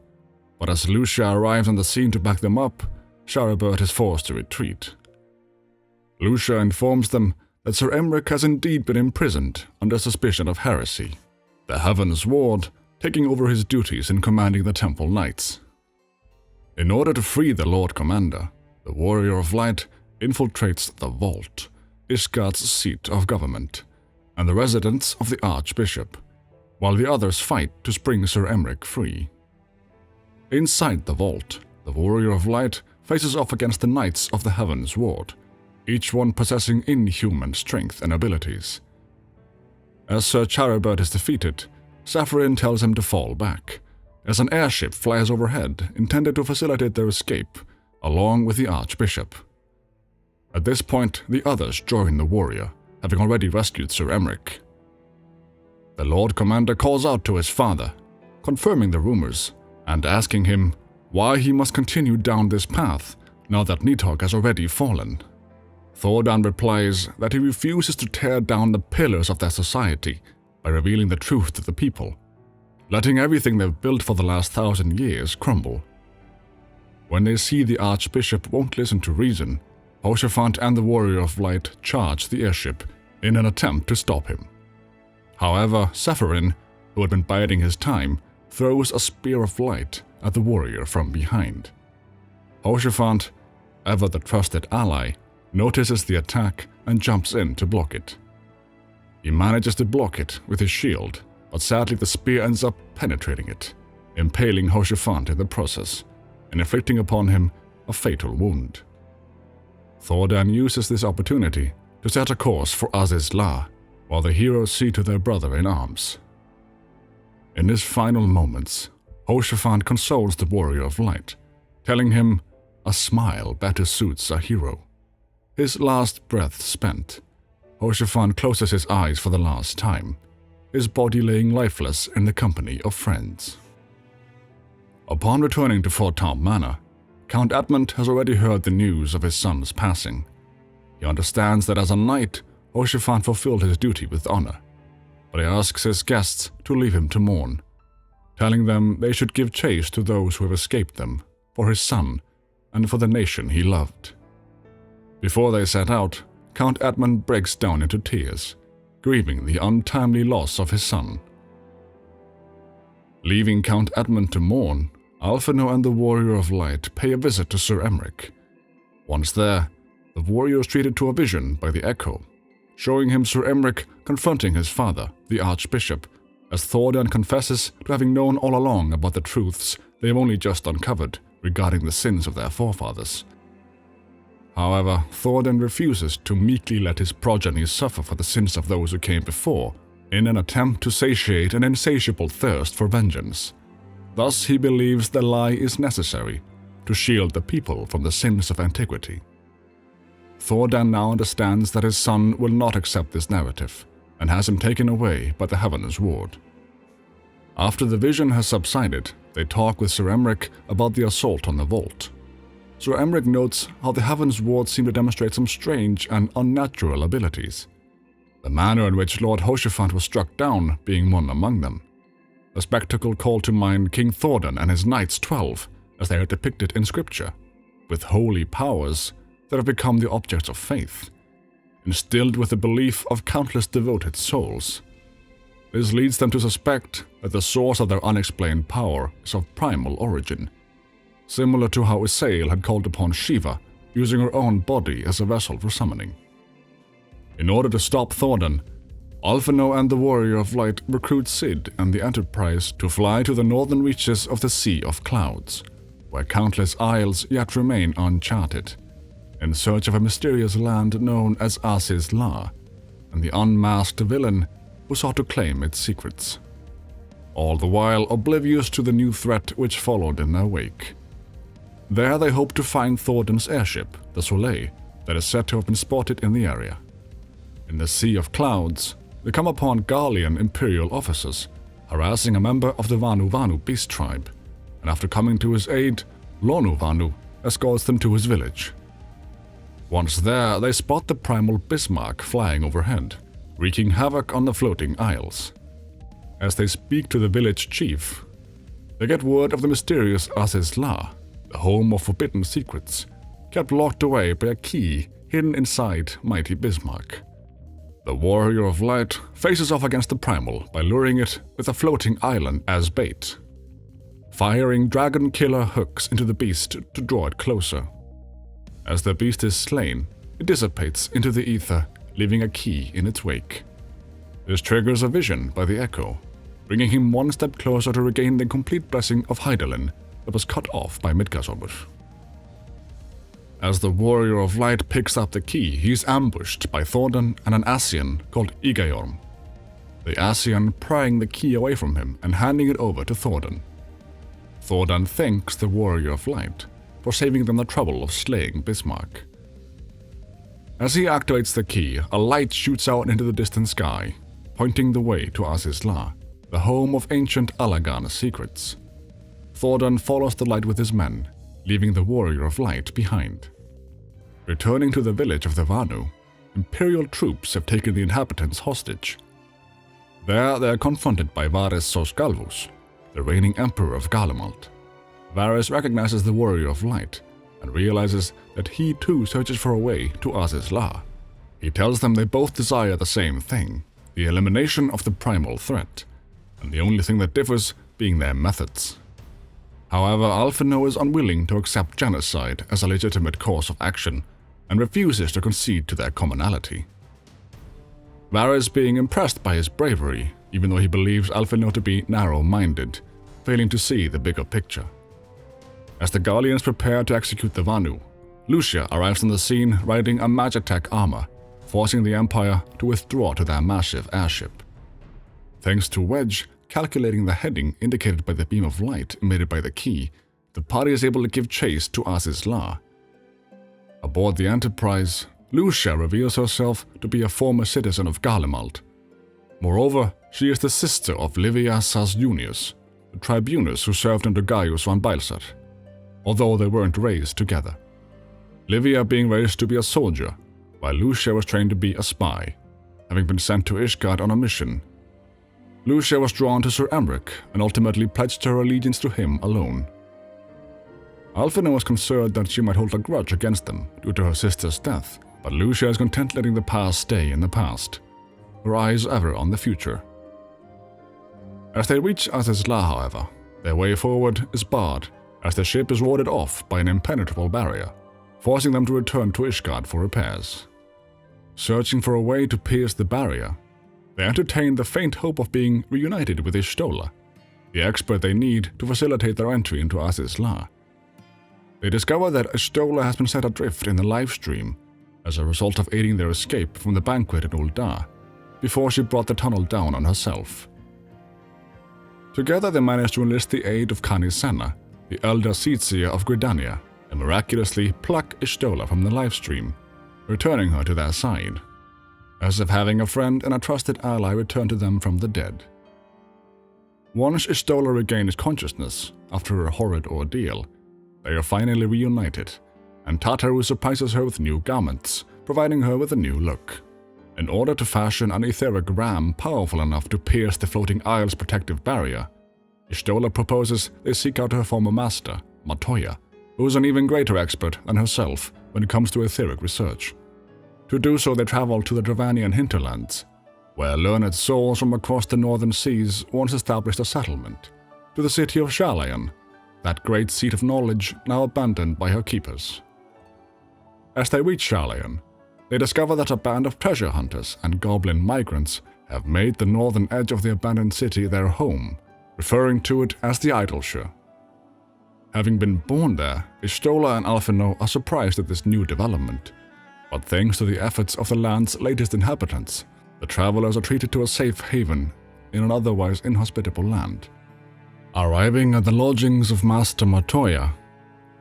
Speaker 1: but as Lucia arrives on the scene to back them up, Charibert is forced to retreat. Lucia informs them that Sir Emric has indeed been imprisoned under suspicion of heresy, the Heavensward taking over his duties in commanding the Temple Knights. In order to free the Lord Commander, the Warrior of Light infiltrates the Vault, Ishgard's seat of government, and the residence of the Archbishop, while the others fight to spring Sir Emric free. Inside the Vault, the Warrior of Light faces off against the Knights of the Heavensward, each one possessing inhuman strength and abilities. As Sir Charibert is defeated, Safarin tells him to fall back, as an airship flies overhead intended to facilitate their escape, along with the Archbishop. At this point, the others join the warrior, having already rescued Sir Emric. The Lord Commander calls out to his father, confirming the rumors, and asking him why he must continue down this path now that Nidhogg has already fallen. Thordan replies that he refuses to tear down the pillars of their society by revealing the truth to the people, letting everything they've built for the last 1,000 years crumble. When they see the Archbishop won't listen to reason, Hoshafant and the Warrior of Light charge the airship in an attempt to stop him. However, Safarin, who had been biding his time, throws a spear of light at the warrior from behind. Hoshafant, ever the trusted ally, notices the attack and jumps in to block it. He manages to block it with his shield, but sadly the spear ends up penetrating it, impaling Hoshafant in the process, and inflicting upon him a fatal wound. Thordan uses this opportunity to set a course for Azizla, while the heroes see to their brother in arms. In his final moments, Hoshafant consoles the Warrior of Light, telling him a smile better suits a hero. His last breath spent, Hoshafant closes his eyes for the last time, his body laying lifeless in the company of friends. Upon returning to Fortamp Manor, Count Edmund has already heard the news of his son's passing. He understands that as a knight, Hoshafant fulfilled his duty with honor, but he asks his guests to leave him to mourn, telling them they should give chase to those who have escaped them, for his son, and for the nation he loved. Before they set out, Count Edmund breaks down into tears, grieving the untimely loss of his son. Leaving Count Edmund to mourn, Alphino and the Warrior of Light pay a visit to Sir Emric. Once there, the warrior is treated to a vision by the Echo, showing him Sir Emric confronting his father, the Archbishop, as Thordan confesses to having known all along about the truths they have only just uncovered regarding the sins of their forefathers. However, Thordan refuses to meekly let his progeny suffer for the sins of those who came before, in an attempt to satiate an insatiable thirst for vengeance. Thus he believes the lie is necessary to shield the people from the sins of antiquity. Thordan now understands that his son will not accept this narrative, and has him taken away by the Heavensward. After the vision has subsided, they talk with Sir Emric about the assault on the vault. Sir Emric notes how the Heavensward seem to demonstrate some strange and unnatural abilities, the manner in which Lord Hoshafant was struck down being one among them. The spectacle called to mind King Thordan and his Knights 12, as they are depicted in scripture, with holy powers that have become the objects of faith, instilled with the belief of countless devoted souls. This leads them to suspect that the source of their unexplained power is of primal origin, similar to how Isael had called upon Shiva, using her own body as a vessel for summoning. In order to stop Thordan, Alphinaud and the Warrior of Light recruit Cid and the Enterprise to fly to the northern reaches of the Sea of Clouds, where countless isles yet remain uncharted, in search of a mysterious land known as Ascians and the unmasked villain who sought to claim its secrets. All the while oblivious to the new threat which followed in their wake. There they hope to find Thordan's airship, the Soleil, that is said to have been spotted in the area. In the Sea of Clouds, they come upon Garlean Imperial officers harassing a member of the Vanu Vanu beast tribe, and after coming to his aid, Lonu Vanu escorts them to his village. Once there, they spot the primal Bismarck flying overhead, wreaking havoc on the floating isles. As they speak to the village chief, they get word of the mysterious Ascians, the home of forbidden secrets, kept locked away by a key hidden inside mighty Bismarck. The Warrior of Light faces off against the primal by luring it with a floating island as bait, firing dragon killer hooks into the beast to draw it closer. As the beast is slain, it dissipates into the ether, leaving a key in its wake. This triggers a vision by the Echo, bringing him one step closer to regain the complete blessing of Hydaelyn that was cut off by Midgardsormur. As the Warrior of Light picks up the key, he is ambushed by Thordan and an Ascian called Igayorm, the Ascian prying the key away from him and handing it over to Thordan. Thordan thanks the Warrior of Light for saving them the trouble of slaying Bismarck. As he activates the key, a light shoots out into the distant sky, pointing the way to Ascians, the home of ancient Allagan secrets. Thordan follows the light with his men, leaving the Warrior of Light behind. Returning to the village of the Vanu, Imperial troops have taken the inhabitants hostage. There they are confronted by Varys Sosgalvus, the reigning Emperor of Garlemald. Varys recognizes the Warrior of Light and realizes that he too searches for a way to Ascians. He tells them they both desire the same thing, the elimination of the primal threat, and the only thing that differs being their methods. However, Alphinaud is unwilling to accept genocide as a legitimate course of action and refuses to concede to their commonality. Varys being impressed by his bravery, even though he believes Alphinaud to be narrow-minded, failing to see the bigger picture. As the Garleans prepare to execute the Vanu, Lucia arrives on the scene riding a Magitech armor, forcing the Empire to withdraw to their massive airship. Thanks to Wedge calculating the heading indicated by the beam of light emitted by the key, the party is able to give chase to Ascians. Aboard the Enterprise, Lucia reveals herself to be a former citizen of Garlemald. Moreover, she is the sister of Livia Sas Junius, the tribunus who served under Gaius van Baelsar, although they weren't raised together. Livia being raised to be a soldier, while Lucia was trained to be a spy, having been sent to Ishgard on a mission. Lucia was drawn to Sir Emric and ultimately pledged her allegiance to him alone. Alphinaud was concerned that she might hold a grudge against them due to her sister's death, but Lucia is content letting the past stay in the past, her eyes ever on the future. As they reach Ascians, however, their way forward is barred as the ship is warded off by an impenetrable barrier, forcing them to return to Ishgard for repairs. Searching for a way to pierce the barrier, they entertain the faint hope of being reunited with Y'shtola, the expert they need to facilitate their entry into Ascians. They discover that Y'shtola has been set adrift in the livestream as a result of aiding their escape from the banquet in Ul'dah, before she brought the tunnel down on herself. Together they manage to enlist the aid of Khani Senna, the elder Seatseer of Gridania, and miraculously pluck Y'shtola from the livestream, returning her to their side, as if having a friend and a trusted ally return to them from the dead. Once Y'shtola regains consciousness after a horrid ordeal, they are finally reunited, and Tataru surprises her with new garments, providing her with a new look. In order to fashion an etheric ram powerful enough to pierce the floating isle's protective barrier, Y'shtola proposes they seek out her former master, Matoya, who is an even greater expert than herself when it comes to etheric research. To do so, they travel to the Dravanian hinterlands, where learned souls from across the northern seas once established a settlement, to the city of Sharlayan, that great seat of knowledge now abandoned by her keepers. As they reach Sharlayan, they discover that a band of treasure hunters and goblin migrants have made the northern edge of the abandoned city their home, referring to it as the Idleshire. Having been born there, Y'shtola and Alphinaud are surprised at this new development, but thanks to the efforts of the land's latest inhabitants, the travelers are treated to a safe haven in an otherwise inhospitable land. Arriving at the lodgings of Master Matoya,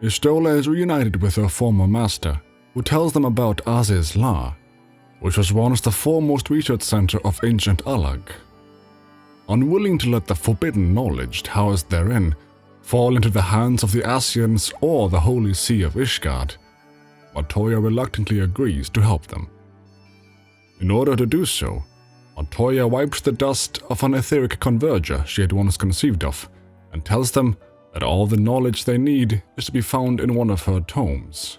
Speaker 1: Y'shtola is reunited with her former master, who tells them about Aziz's La, which was once the foremost research center of ancient Alag. Unwilling to let the forbidden knowledge housed therein fall into the hands of the Ascians or the Holy See of Ishgard, Matoya reluctantly agrees to help them. In order to do so, Matoya wipes the dust of an etheric converger she had once conceived of, and tells them that all the knowledge they need is to be found in one of her tomes.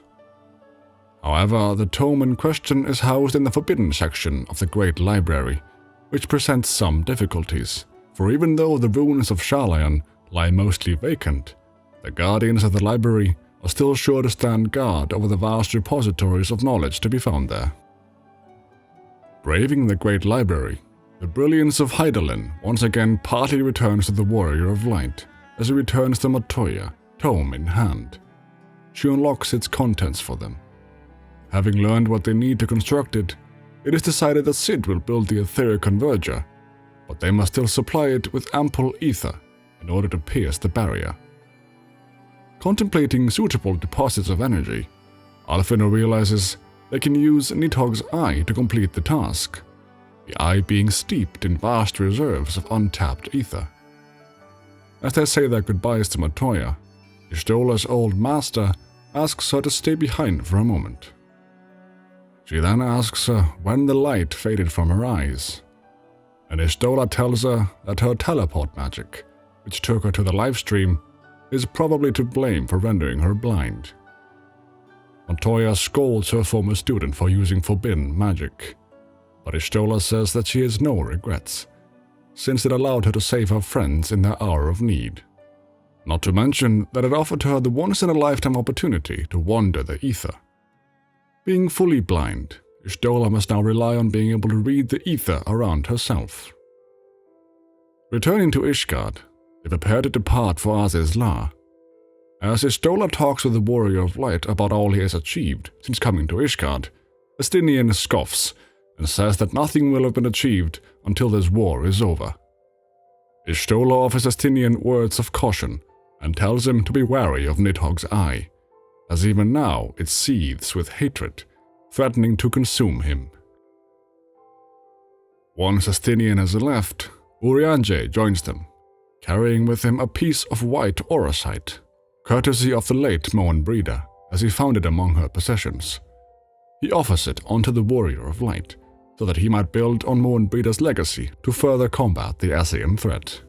Speaker 1: However, the tome in question is housed in the forbidden section of the Great Library, which presents some difficulties, for even though the ruins of Sharlayan lie mostly vacant, the guardians of the library are still sure to stand guard over the vast repositories of knowledge to be found there. Braving the Great Library, the brilliance of Hydaelyn once again partly returns to the Warrior of Light as he returns to Matoya, tome in hand. She unlocks its contents for them. Having learned what they need to construct it, it is decided that Sid will build the etheric converger, but they must still supply it with ample ether in order to pierce the barrier. Contemplating suitable deposits of energy, Alphinaud realizes they can use Nidhogg's eye to complete the task, the eye being steeped in vast reserves of untapped ether. As they say their goodbyes to Matoya, Y'shtola's old master asks her to stay behind for a moment. She then asks her when the light faded from her eyes, and Y'shtola tells her that her teleport magic, which took her to the livestream, is probably to blame for rendering her blind. Matoya scolds her former student for using forbidden magic, but Y'shtola says that she has no regrets, since it allowed her to save her friends in their hour of need. Not to mention that it offered her the once-in-a-lifetime opportunity to wander the ether. Being fully blind, Y'shtola must now rely on being able to read the ether around herself. Returning to Ishgard, they prepare to depart for Aziz's La. As Y'shtola talks with the Warrior of Light about all he has achieved since coming to Ishgard, Estinian scoffs and says that nothing will have been achieved until this war is over. Y'shtola offers Estinian words of caution and tells him to be wary of Nidhogg's eye, as even now it seethes with hatred, threatening to consume him. Once Estinian has left, Urianger joins them, carrying with him a piece of white orosite, courtesy of the late Moen Breda, as he found it among her possessions. He offers it onto the Warrior of Light, so that he might build on Moen Breda's legacy to further combat the Ascian threat.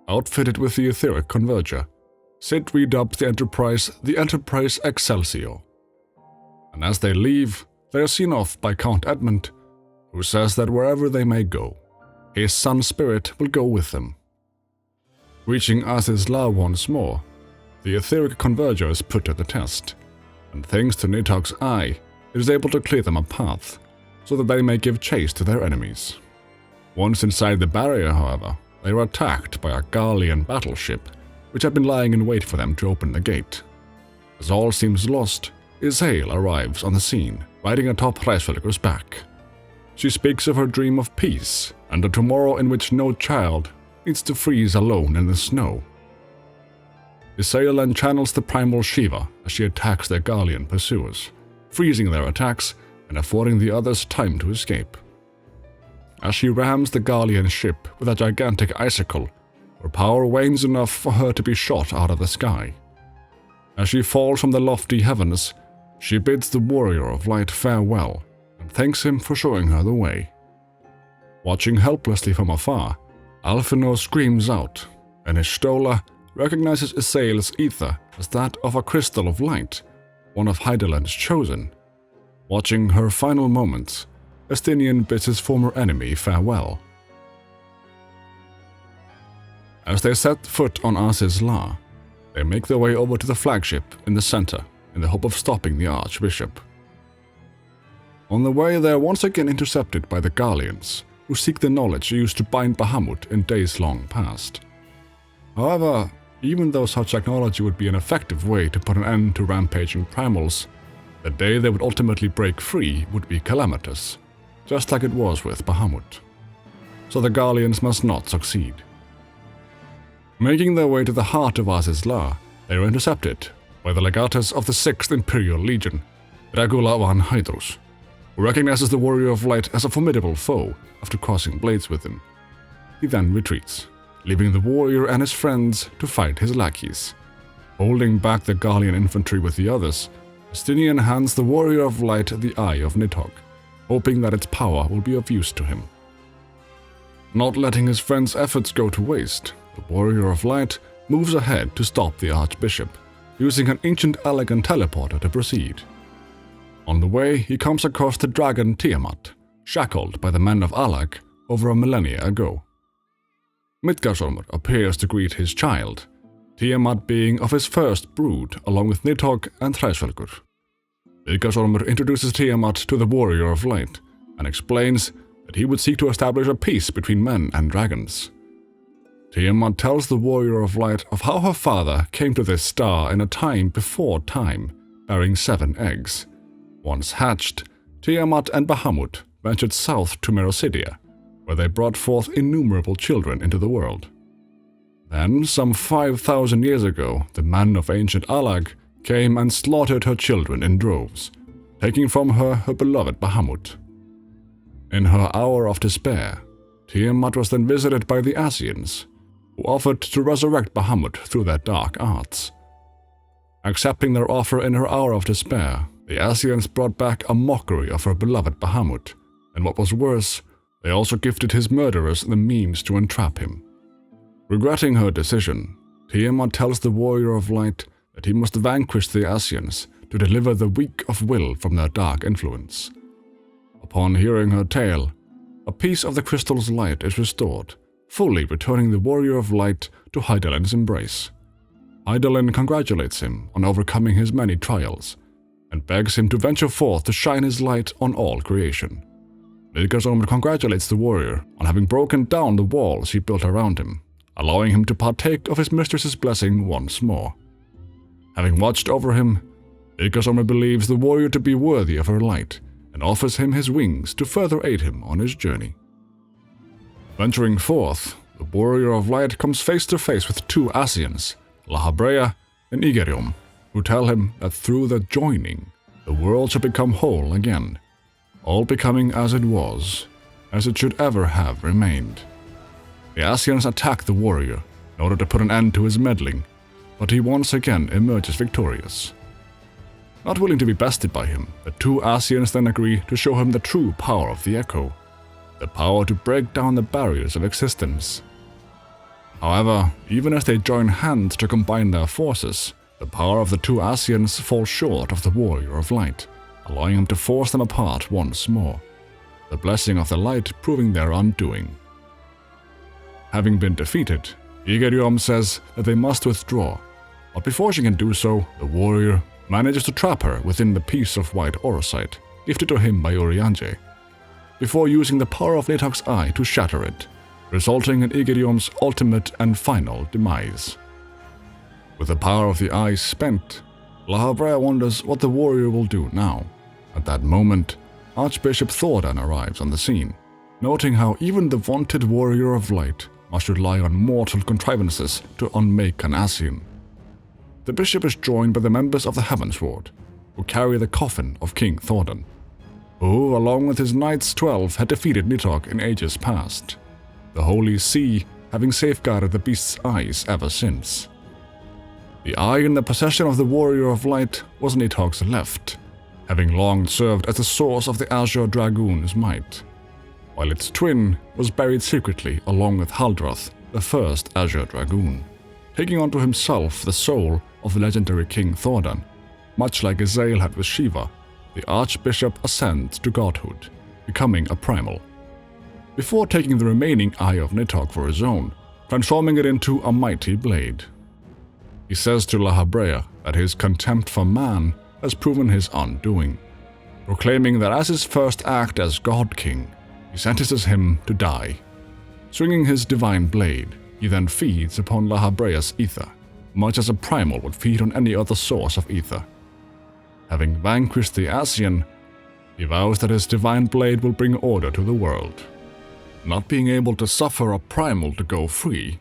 Speaker 1: Outfitted with the etheric converger, Sid redubs the Enterprise Excelsior. And as they leave, they are seen off by Count Edmund, who says that wherever they may go, his sun spirit will go with them. Reaching Aziz's La once more, the etheric converger is put to the test, and thanks to Nidhogg's eye, it is able to clear them a path, so that they may give chase to their enemies. Once inside the barrier, however, they are attacked by a Garlean battleship, which had been lying in wait for them to open the gate. As all seems lost, Isael arrives on the scene, riding atop Hreisvelgur's back. She speaks of her dream of peace and a tomorrow in which no child needs to freeze alone in the snow. Isael then channels the primal Shiva as she attacks their Garlean pursuers, freezing their attacks and affording the others time to escape. As she rams the Garlean ship with a gigantic icicle, her power wanes enough for her to be shot out of the sky. As she falls from the lofty heavens, she bids the Warrior of Light farewell and thanks him for showing her the way. Watching helplessly from afar, Alphinaud screams out, and Y'shtola recognizes Isael's ether as that of a crystal of light, one of Hydaelyn's chosen. Watching her final moments, Estinian bids his former enemy farewell. As they set foot on Aziz's La, they make their way over to the flagship in the center in the hope of stopping the Archbishop. On the way, they are once again intercepted by the Garleans, who seek the knowledge used to bind Bahamut in days long past. However, even though such technology would be an effective way to put an end to rampaging primals, the day they would ultimately break free would be calamitous, just like it was with Bahamut. So the Garleans must not succeed. Making their way to the heart of Azizla, they were intercepted by the legatus of the 6th Imperial Legion, Regula van Hydrus, who recognizes the Warrior of Light as a formidable foe after crossing blades with him. He then retreats, leaving the warrior and his friends to fight his lackeys. Holding back the Garlean infantry with the others, Justinian hands the Warrior of Light the Eye of Nidhogg, hoping that its power will be of use to him. Not letting his friend's efforts go to waste, the Warrior of Light moves ahead to stop the Archbishop, using an ancient elegant teleporter to proceed. On the way, he comes across the dragon Tiamat, shackled by the men of Alag over a millennia ago. Midgardsormr appears to greet his child, Tiamat being of his first brood along with Nidhogg and Þræsvelgur. Midgardsormr introduces Tiamat to the Warrior of Light and explains that he would seek to establish a peace between men and dragons. Tiamat tells the Warrior of Light of how her father came to this star in a time before time, bearing 7 eggs. Once hatched, Tiamat and Bahamut ventured south to Merosidia, where they brought forth innumerable children into the world. Then, some 5,000 years ago, the men of ancient Alag came and slaughtered her children in droves, taking from her her beloved Bahamut. In her hour of despair, Tiamat was then visited by the Ascians, who offered to resurrect Bahamut through their dark arts. Accepting their offer in her hour of despair, the Ascians brought back a mockery of her beloved Bahamut, and what was worse, they also gifted his murderers the means to entrap him. Regretting her decision, Tiamat tells the Warrior of Light that he must vanquish the Ascians to deliver the weak of will from their dark influence. Upon hearing her tale, a piece of the crystal's light is restored, fully returning the Warrior of Light to Hydaelyn's embrace. Hydaelyn congratulates him on overcoming his many trials, and begs him to venture forth to shine his light on all creation. Midgardsormr congratulates the warrior on having broken down the walls he built around him, allowing him to partake of his mistress's blessing once more. Having watched over him, Midgardsormr believes the warrior to be worthy of her light and offers him his wings to further aid him on his journey. Venturing forth, the Warrior of Light comes face to face with 2 Ascians, Lahabrea and Igerium, who tell him that through the joining, the world shall become whole again, all becoming as it was, as it should ever have remained. The Ascians attack the warrior in order to put an end to his meddling, but he once again emerges victorious. Not willing to be bested by him, the 2 Ascians then agree to show him the true power of the Echo, the power to break down the barriers of existence. However, even as they join hands to combine their forces, the power of the 2 Ascians falls short of the Warrior of Light, allowing him to force them apart once more, the blessing of the light proving their undoing. Having been defeated, Igerium says that they must withdraw, but before she can do so, the warrior manages to trap her within the piece of white orosite gifted to him by Urianger, before using the power of Nidhogg's eye to shatter it, resulting in Igerium's ultimate and final demise. With the power of the eye spent, Lahabrea wonders what the warrior will do now. At that moment, Archbishop Thordan arrives on the scene, noting how even the vaunted Warrior of Light must rely on mortal contrivances to unmake an Ascian. The bishop is joined by the members of the Heavensward, who carry the coffin of King Thordan, who, along with his Knights 12, had defeated Nidhogg in ages past, the Holy See having safeguarded the beast's eyes ever since. The eye in the possession of the Warrior of Light was Nidhogg's left, having long served as the source of the Azure Dragoon's might, while its twin was buried secretly along with Haldroth, the first Azure Dragoon, taking onto himself the soul of the legendary King Thordan. Much like Azael had with Shiva, the Archbishop ascends to godhood, becoming a primal, before taking the remaining Eye of Nidhogg for his own, transforming it into a mighty blade. He says to Lahabrea that his contempt for man has proven his undoing, proclaiming that as his first act as God King, he sentences him to die. Swinging his divine blade, he then feeds upon Lahabrea's ether, much as a primal would feed on any other source of ether. Having vanquished the Ascian, he vows that his divine blade will bring order to the world. Not being able to suffer a primal to go free,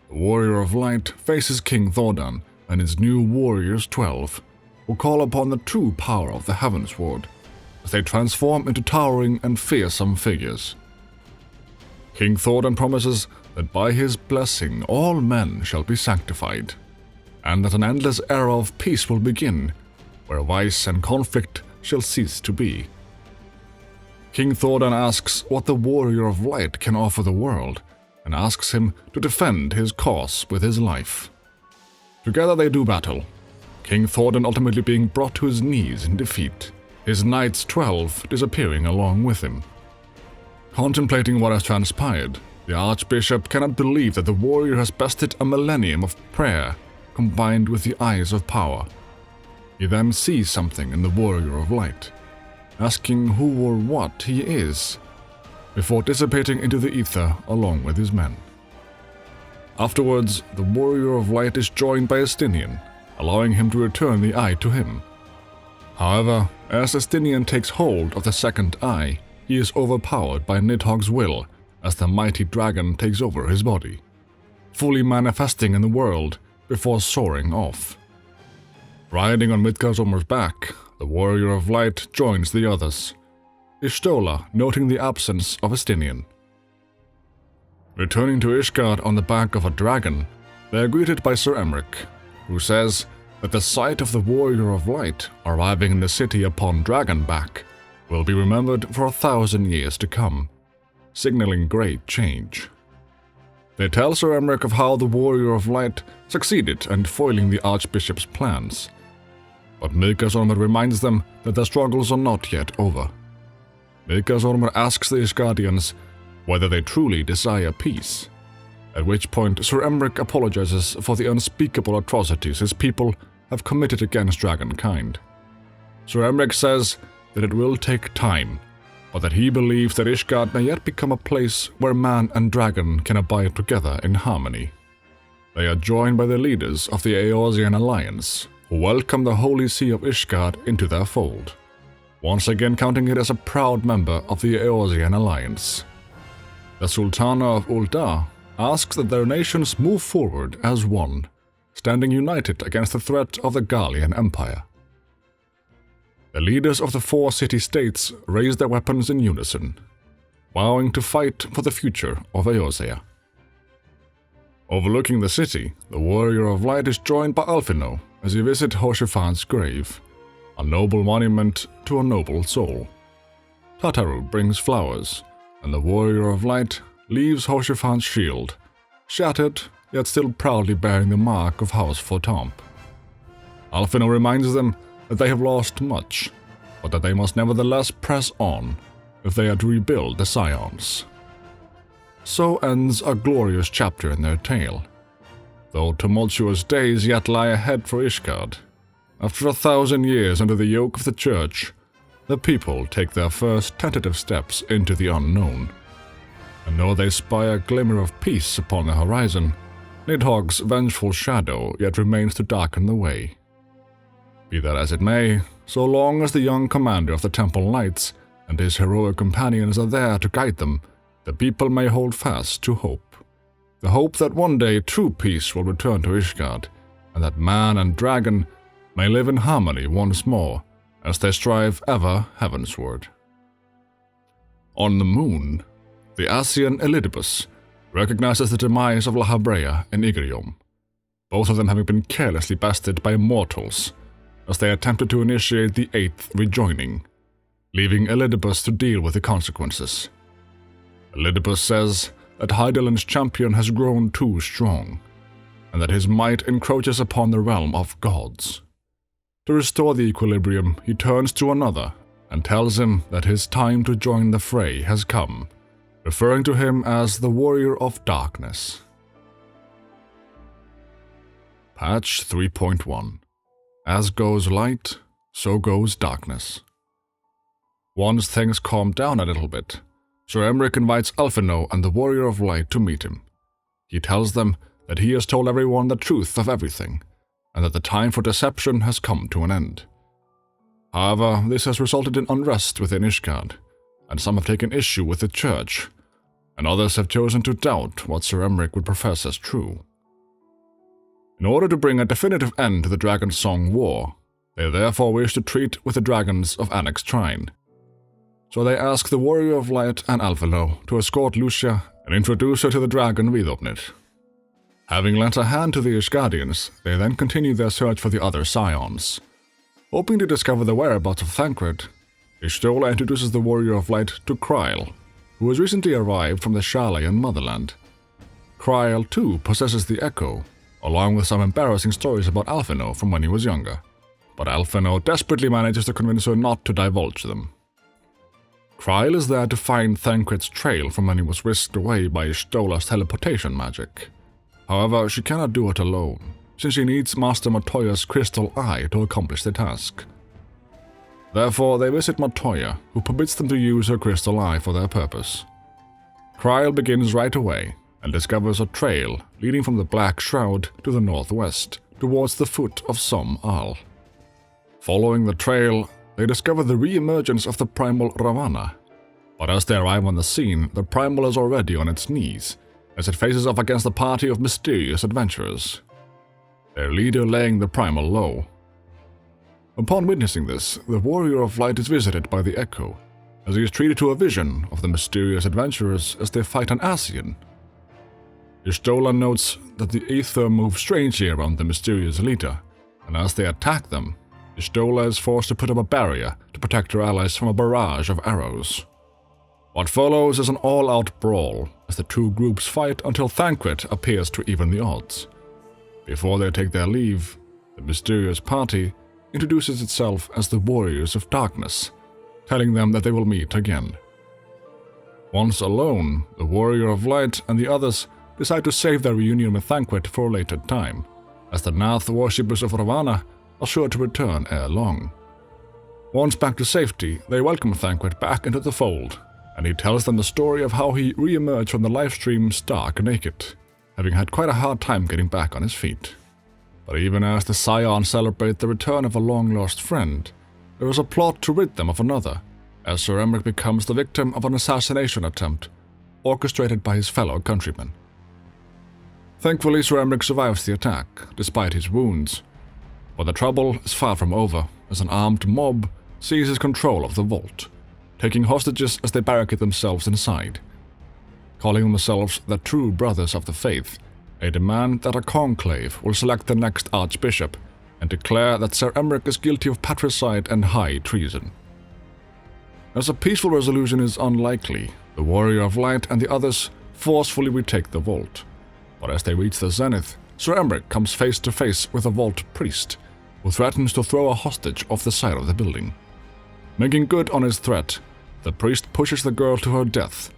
Speaker 1: the Warrior of Light faces King Thordan and his new Warriors 12, who call upon the true power of the Heavensward as they transform into towering and fearsome figures. King Thordan promises that by his blessing all men shall be sanctified, and that an endless era of peace will begin, where vice and conflict shall cease to be. King Thordan asks what the Warrior of Light can offer the world, and asks him to defend his cause with his life. Together they do battle, King Thordan ultimately being brought to his knees in defeat, his Knights 12 disappearing along with him. Contemplating what has transpired, the Archbishop cannot believe that the warrior has bested a millennium of prayer combined with the eyes of power. He then sees something in the Warrior of Light, asking who or what he is, before dissipating into the ether along with his men. Afterwards, the Warrior of Light is joined by Estinian, allowing him to return the eye to him. However, as Estinian takes hold of the second eye, he is overpowered by Nidhogg's will as the mighty dragon takes over his body, fully manifesting in the world before soaring off. Riding on Midgardsormr's back, the Warrior of Light joins the others, Ishtola noting the absence of Estinian. Returning to Ishgard on the back of a dragon, they are greeted by Sir Emric, who says that the sight of the Warrior of Light arriving in the city upon Dragonback will be remembered for 1,000 years to come, signaling great change. They tell Sir Emric of how the Warrior of Light succeeded in foiling the Archbishop's plans, but Midgardsormr reminds them that their struggles are not yet over. Midgardsormr asks the Ishgardians whether they truly desire peace, at which point Sir Emric apologizes for the unspeakable atrocities his people have committed against dragonkind. Sir Emric says that it will take time, but that he believes that Ishgard may yet become a place where man and dragon can abide together in harmony. They are joined by the leaders of the Eorzean Alliance, who welcome the Holy See of Ishgard into their fold, once again counting it as a proud member of the Eorzean Alliance. The Sultana of Ul'dah asks that their nations move forward as one, standing united against the threat of the Gallian Empire. The leaders of the 4 city-states raise their weapons in unison, vowing to fight for the future of Eorzea. Overlooking the city, the Warrior of Light is joined by Alphino as he visits Haurchefant's grave, a noble monument to a noble soul. Tataru brings flowers, and the Warrior of Light leaves Haurchefant's shield, shattered yet still proudly bearing the mark of House Fortamp. Alphino reminds them that they have lost much, but that they must nevertheless press on if they are to rebuild the Scions. So ends a glorious chapter in their tale, though tumultuous days yet lie ahead for Ishgard. After 1,000 years under the yoke of the Church, the people take their first tentative steps into the unknown. And though they spy a glimmer of peace upon the horizon, Nidhogg's vengeful shadow yet remains to darken the way. Be that as it may, so long as the young commander of the Temple Knights and his heroic companions are there to guide them, the people may hold fast to hope. The hope that one day true peace will return to Ishgard, and that man and dragon may live in harmony once more, as they strive ever heavensward. On the moon, the Ascian Elidibus recognizes the demise of Lahabrea and Igrium, both of them having been carelessly bested by mortals, as they attempted to initiate the 8th rejoining, leaving Elidibus to deal with the consequences. Elidibus says that Hydaelyn's champion has grown too strong, and that his might encroaches upon the realm of gods. To restore the equilibrium, he turns to another and tells him that his time to join the fray has come, referring to him as the Warrior of Darkness. Patch 3.1. As goes light, so goes darkness. Once things calmed down a little bit, Sir Emeric invites Alphinaud and the Warrior of Light to meet him. He tells them that he has told everyone the truth of everything, and that the time for deception has come to an end. However, this has resulted in unrest within Ishgard, and some have taken issue with the church, and others have chosen to doubt what Sir Emeric would profess as true. In order to bring a definitive end to the Dragonsong War, they therefore wish to treat with the dragons of Annex Shrine. So they ask the Warrior of Light and Alphinaud to escort Lucia and introduce her to the dragon Vidopnit. Having lent a hand to the Ishgardians, they then continue their search for the other Scions. Hoping to discover the whereabouts of Thancred, Y'shtola introduces the Warrior of Light to Kryl, who has recently arrived from the Sharlayan motherland. Kryl, too, possesses the Echo, along with some embarrassing stories about Alphinaud from when he was younger, but Alphinaud desperately manages to convince her not to divulge them. Kryl is there to find Thancred's trail from when he was whisked away by Y'shtola's teleportation magic. However, she cannot do it alone, since she needs Master Matoya's crystal eye to accomplish the task. Therefore, they visit Matoya, who permits them to use her crystal eye for their purpose. Kryl begins right away and discovers a trail leading from the Black Shroud to the northwest, towards the foot of Som Al. Following the trail, they discover the re-emergence of the primal Ravana, but as they arrive on the scene, the primal is already on its knees, as it faces off against a party of mysterious adventurers, their leader laying the primal low. Upon witnessing this, the Warrior of Light is visited by the Echo, as he is treated to a vision of the mysterious adventurers as they fight an Ascian. Y'shtola notes that the Aether moves strangely around the mysterious leader, and as they attack them, Y'shtola is forced to put up a barrier to protect her allies from a barrage of arrows. What follows is an all-out brawl, as the two groups fight until Thancred appears to even the odds. Before they take their leave, the mysterious party introduces itself as the Warriors of Darkness, telling them that they will meet again. Once alone, the Warrior of Light and the others decide to save their reunion with Thancred for a later time, as the Nath worshippers of Ravana are sure to return ere long. Once back to safety, they welcome Thancred back into the fold, and he tells them the story of how he re-emerged from the livestream stark naked, having had quite a hard time getting back on his feet. But even as the Scions celebrate the return of a long-lost friend, there is a plot to rid them of another, as Sir Emeric becomes the victim of an assassination attempt, orchestrated by his fellow countrymen. Thankfully, Sir Emeric survives the attack, despite his wounds, but the trouble is far from over, as an armed mob seizes control of the vault, taking hostages as they barricade themselves inside. Calling themselves the true brothers of the faith, they demand that a conclave will select the next archbishop and declare that Sir Emeric is guilty of patricide and high treason. As a peaceful resolution is unlikely, the Warrior of Light and the others forcefully retake the vault, but as they reach the zenith, Sir Emeric comes face to face with a vault priest, who threatens to throw a hostage off the side of the building. Making good on his threat, the priest pushes the girl to her death,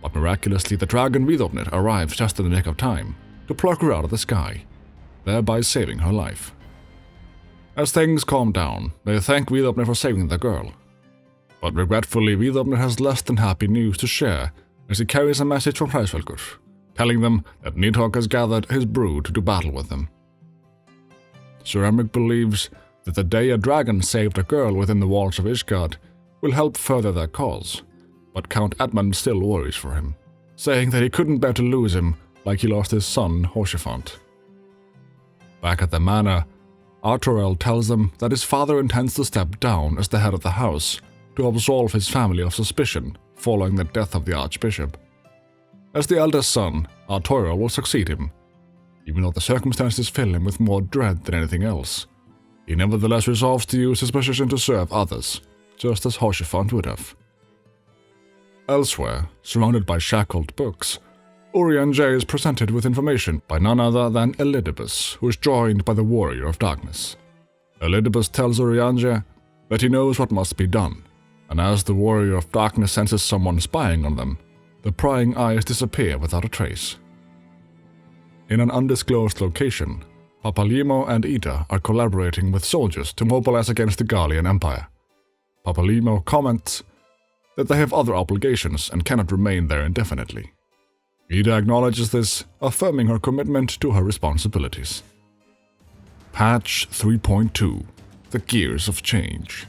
Speaker 1: but miraculously the dragon Vidopnit arrives just in the nick of time to pluck her out of the sky, thereby saving her life. As things calm down, they thank Vidopnit for saving the girl, but regretfully Vidopnit has less than happy news to share as he carries a message from Hreisvelgur, telling them that Nidhogg has gathered his brood to do battle with them. Sir Emeric believes that the day a dragon saved a girl within the walls of Ishgard will help further their cause, but Count Edmund still worries for him, saying that he couldn't bear to lose him like he lost his son Hoshifant. Back at the manor, Artorel tells them that his father intends to step down as the head of the house to absolve his family of suspicion following the death of the archbishop. As the eldest son, Artorel will succeed him, even though the circumstances fill him with more dread than anything else. He nevertheless resolves to use his position to serve others, just as Hoshifant would have. Elsewhere, surrounded by shackled books, Urianger is presented with information by none other than Elidibus, who is joined by the Warrior of Darkness. Elidibus tells Urianger that he knows what must be done, and as the Warrior of Darkness senses someone spying on them, the prying eyes disappear without a trace. In an undisclosed location, Papalimo and Ida are collaborating with soldiers to mobilize against the Gallian Empire. Papalimo comments that they have other obligations and cannot remain there indefinitely. Ida acknowledges this, affirming her commitment to her responsibilities. Patch 3.2 The Gears of Change.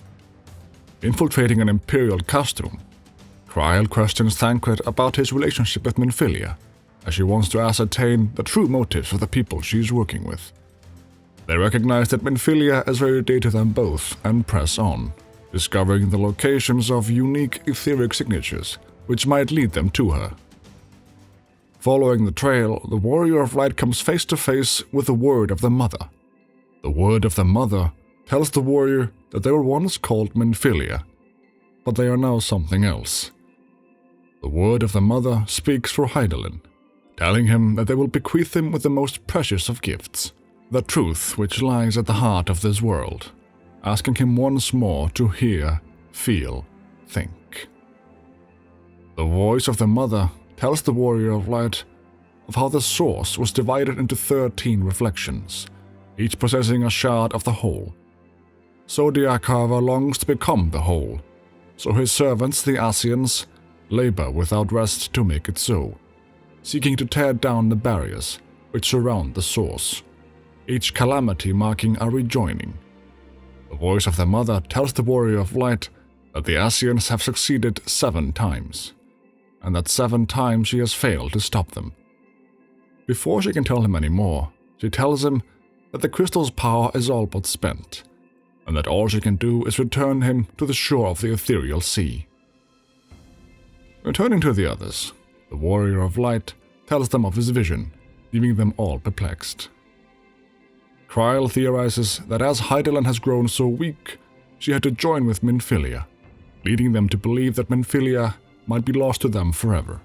Speaker 1: Infiltrating an Imperial custom, Cryle questions Thancred about his relationship with Minfilia, as she wants to ascertain the true motives of the people she is working with. They recognize that Minfilia is very dear to them both and press on, discovering the locations of unique etheric signatures which might lead them to her. Following the trail, the Warrior of Light comes face to face with the Word of the Mother. The Word of the Mother tells the warrior that they were once called Minfilia, but they are now something else. The Word of the Mother speaks for Hydaelyn, telling him that they will bequeath him with the most precious of gifts, the truth which lies at the heart of this world, asking him once more to hear, feel, think. The voice of the Mother tells the Warrior of Light of how the Source was divided into 13 reflections, each possessing a shard of the whole. Zodiac, however, longs to become the whole, so his servants, the Ascians, labor without rest to make it so, seeking to tear down the barriers which surround the Source, each calamity marking a rejoining. The voice of the Mother tells the Warrior of Light that the Ascians have succeeded 7 times, and that 7 times she has failed to stop them. Before she can tell him any more, she tells him that the crystal's power is all but spent, and that all she can do is return him to the shore of the ethereal sea. Returning to the others, the Warrior of Light tells them of his vision, leaving them all perplexed. Cryle theorizes that as Hydaelyn has grown so weak, she had to join with Minfilia, leading them to believe that Minfilia might be lost to them forever.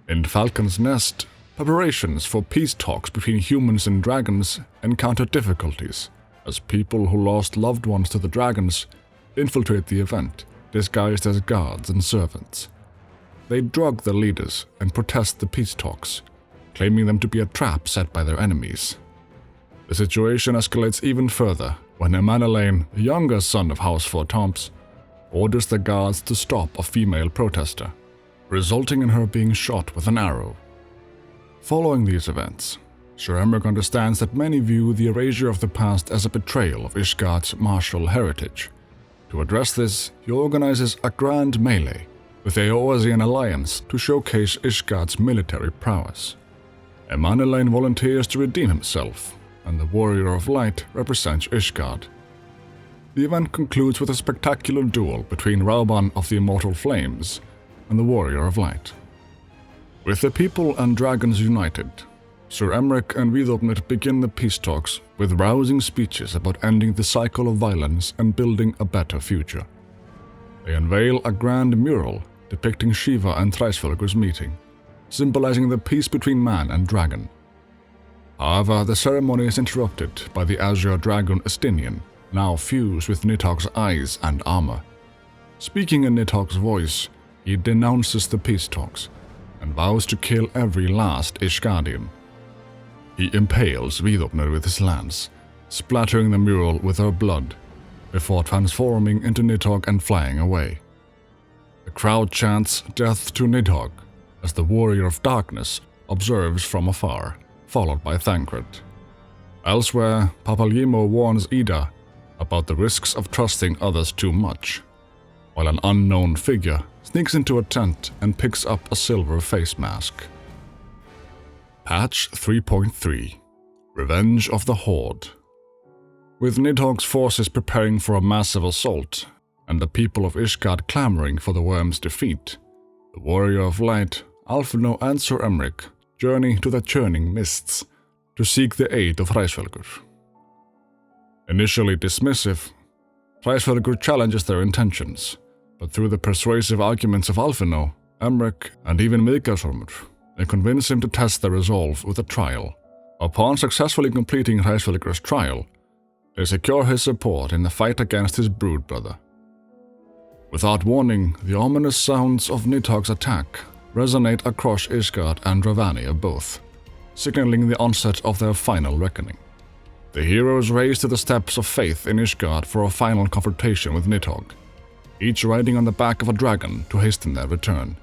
Speaker 1: In Falcon's Nest, preparations for peace talks between humans and dragons encounter difficulties, as people who lost loved ones to the dragons infiltrate the event, disguised as guards and servants. They drug the leaders and protest the peace talks, claiming them to be a trap set by their enemies. The situation escalates even further when Emanelain, the younger son of House Fortomps, orders the guards to stop a female protester, resulting in her being shot with an arrow. Following these events, Sir Emeric understands that many view the erasure of the past as a betrayal of Ishgard's martial heritage. To address this, he organizes a grand melee with the Eorzean alliance to showcase Ishgard's military prowess. Emanelain volunteers to redeem himself, and the Warrior of Light represents Ishgard. The event concludes with a spectacular duel between Rauban of the Immortal Flames and the Warrior of Light. With the people and dragons united, Sir Emeric and Vidofnir begin the peace talks with rousing speeches about ending the cycle of violence and building a better future. They unveil a grand mural depicting Shiva and Thraisfjörgur's meeting, symbolizing the peace between man and dragon. However, the ceremony is interrupted by the Azure Dragon Estinian, now fused with Nidhogg's eyes and armor. Speaking in Nidhogg's voice, he denounces the peace talks and vows to kill every last Ishgardian. He impales Vidofnir with his lance, splattering the mural with her blood, before transforming into Nidhogg and flying away. The crowd chants death to Nidhogg as the Warrior of Darkness observes from afar, followed by Thancred. Elsewhere, Papalymo warns Ida about the risks of trusting others too much, while an unknown figure sneaks into a tent and picks up a silver face mask. Patch 3.3 Revenge of the Horde. With Nidhogg's forces preparing for a massive assault, and the people of Ishgard clamoring for the worm's defeat, the Warrior of Light, Alphino and Sir Emeric journey to the churning mists to seek the aid of Thraisfjörgur. Initially dismissive, Thraisfjörgur challenges their intentions, but through the persuasive arguments of Alphino, Emeric, and even Miðgarðsormur, they convince him to test their resolve with a trial. Upon successfully completing Thraisfjörgur's trial, they secure his support in the fight against his brood brother. Without warning, the ominous sounds of Nidhogg's attack resonate across Ishgard and Dravania both, signaling the onset of their final reckoning. The heroes race to the steps of faith in Ishgard for a final confrontation with Nidhogg. each riding on the back of a dragon to hasten their return.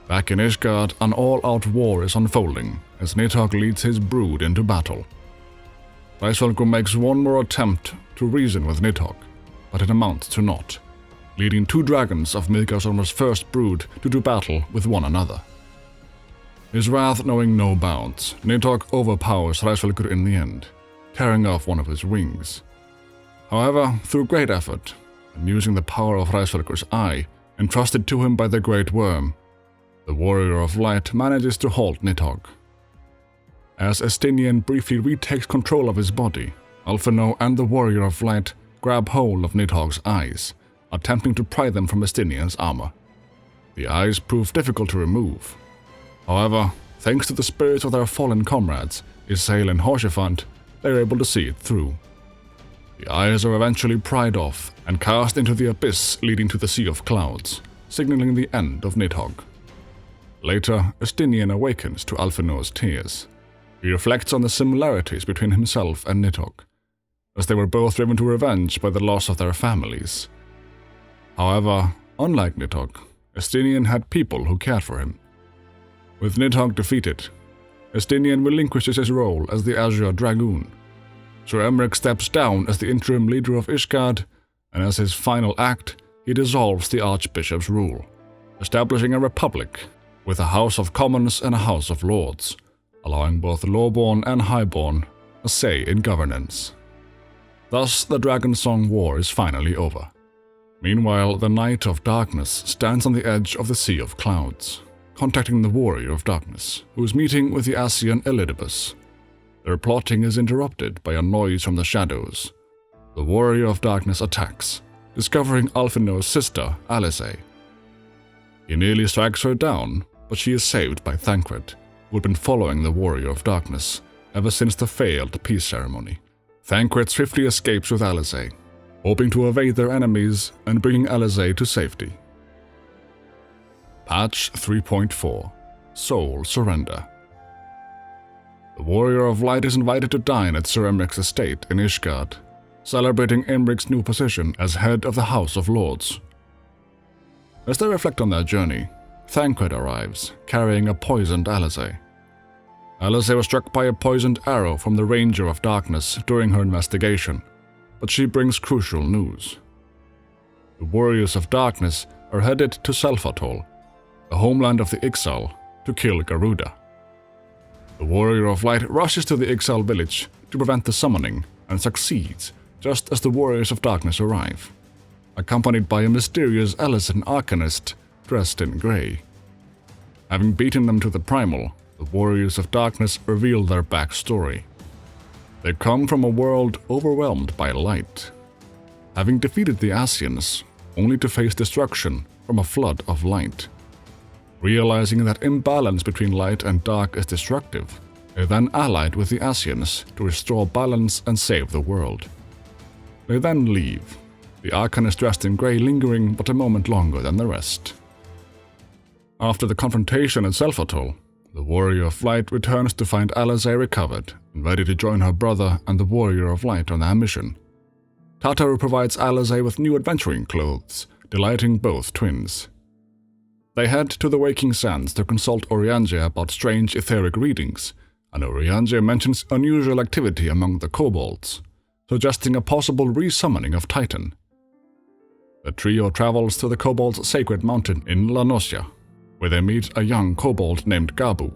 Speaker 1: Back in Ishgard, an all-out war is unfolding as Nidhogg leads his brood into battle. Hreisvelgur makes one more attempt to reason with Nidhogg, but it amounts to naught, leading 2 dragons of Midgardsormr's first brood to do battle with one another. His wrath knowing no bounds, Nidhogg overpowers Hreisvelgur in the end, tearing off one of his wings. However, through great effort, and using the power of Hreisvelgur's eye, entrusted to him by the Great Worm, the Warrior of Light manages to halt Nidhogg. As Estinian briefly retakes control of his body, Alphinaud and the Warrior of Light grab hold of Nidhogg's eyes, attempting to pry them from Estinian's armor. The eyes prove difficult to remove. However, thanks to the spirits of their fallen comrades, Isael and Hoshefant, they are able to see it through. The eyes are eventually pried off and cast into the abyss leading to the Sea of Clouds, signaling the end of Nidhogg. Later, Estinian awakens to Alphinaud's tears. He reflects on the similarities between himself and Nidhogg, as they were both driven to revenge by the loss of their families. However, unlike Nidhogg, Estinian had people who cared for him. With Nidhogg defeated, Estinian relinquishes his role as the Azure Dragoon. Sir Emmerich steps down as the interim leader of Ishgard, and as his final act, he dissolves the Archbishop's rule, establishing a republic with a House of Commons and a House of Lords, allowing both lowborn and highborn a say in governance. Thus, the Dragonsong War is finally over. Meanwhile, the Knight of Darkness stands on the edge of the Sea of Clouds, contacting the Warrior of Darkness, who is meeting with the Ascian Elidibus. Their plotting is interrupted by a noise from the shadows. The Warrior of Darkness attacks, discovering Alphinaud's sister, Alisaie. He nearly strikes her down, but she is saved by Thancred, who had been following the Warrior of Darkness ever since the failed peace ceremony. Thancred swiftly escapes with Alisaie, hoping to evade their enemies and bringing Alisaie to safety. Patch 3.4 Soul Surrender. The Warrior of Light is invited to dine at Sir Emmerich's estate in Ishgard, celebrating Emmerich's new position as head of the House of Lords. As they reflect on their journey, Thancred arrives, carrying a poisoned Alisaie. Alisaie was struck by a poisoned arrow from the Ranger of Darkness during her investigation, but she brings crucial news. The Warriors of Darkness are headed to Selfatol, the homeland of the Ixal, to kill Garuda. The Warrior of Light rushes to the Ixal village to prevent the summoning and succeeds just as the Warriors of Darkness arrive, accompanied by a mysterious Ellison Arcanist dressed in grey. Having beaten them to the Primal, the Warriors of Darkness reveal their backstory. They come from a world overwhelmed by light, having defeated the Ascians, only to face destruction from a flood of light. Realizing that imbalance between light and dark is destructive, they then allied with the Ascians to restore balance and save the world. They then leave, the Arcanist dressed in grey lingering but a moment longer than the rest. After the confrontation at Selfatol, the Warrior of Light returns to find Alisaie recovered and ready to join her brother and the Warrior of Light on their mission. Tataru provides Alisaie with new adventuring clothes, delighting both twins. They head to the Waking Sands to consult Oriange about strange etheric readings, and Oriange mentions unusual activity among the kobolds, suggesting a possible resummoning of Titan. The trio travels to the kobolds' sacred mountain in La Noscia, where they meet a young kobold named Gabu.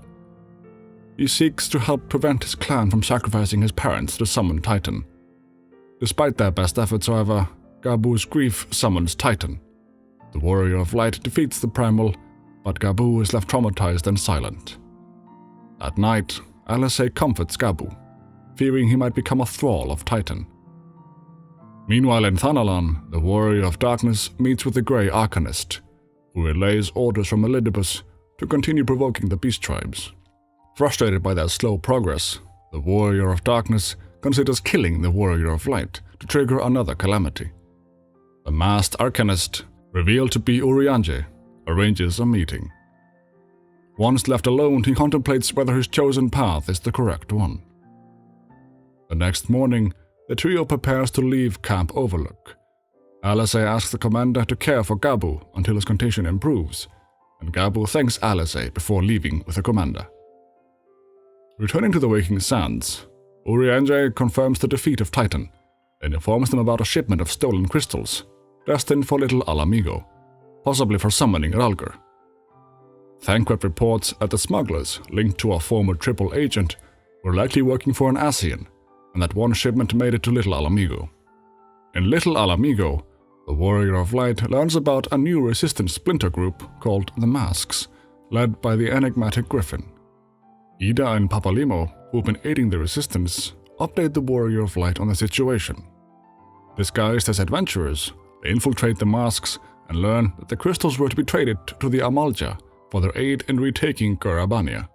Speaker 1: He seeks to help prevent his clan from sacrificing his parents to summon Titan. Despite their best efforts, however, Gabu's grief summons Titan. The Warrior of Light defeats the Primal, but Gabu is left traumatized and silent. At night, Alisaie comforts Gabu, fearing he might become a thrall of Titan. Meanwhile in Thanalan, the Warrior of Darkness meets with the Grey Arcanist, who relays orders from Elidibus to continue provoking the Beast Tribes. Frustrated by their slow progress, the Warrior of Darkness considers killing the Warrior of Light to trigger another calamity. The masked Arcanist, revealed to be Oriange, arranges a meeting. Once left alone, he contemplates whether his chosen path is the correct one. The next morning, the trio prepares to leave Camp Overlook. Alice asks the commander to care for Gabu until his condition improves, and Gabu thanks Alice before leaving with the commander. Returning to the Waking Sands, Urianger confirms the defeat of Titan and informs them about a shipment of stolen crystals destined for Little Alamigo, possibly for summoning Ralger. Thancred reports that the smugglers, linked to a former triple agent, were likely working for an Ascian, and that one shipment made it to Little Alamigo. In Little Alamigo, the Warrior of Light learns about a new resistance splinter group called the Masks, led by the enigmatic Griffin. Ida and Papalimo, who've been aiding the resistance, update the Warrior of Light on the situation. Disguised as adventurers, they infiltrate the Masks and learn that the crystals were to be traded to the Amalja for their aid in retaking Dravania.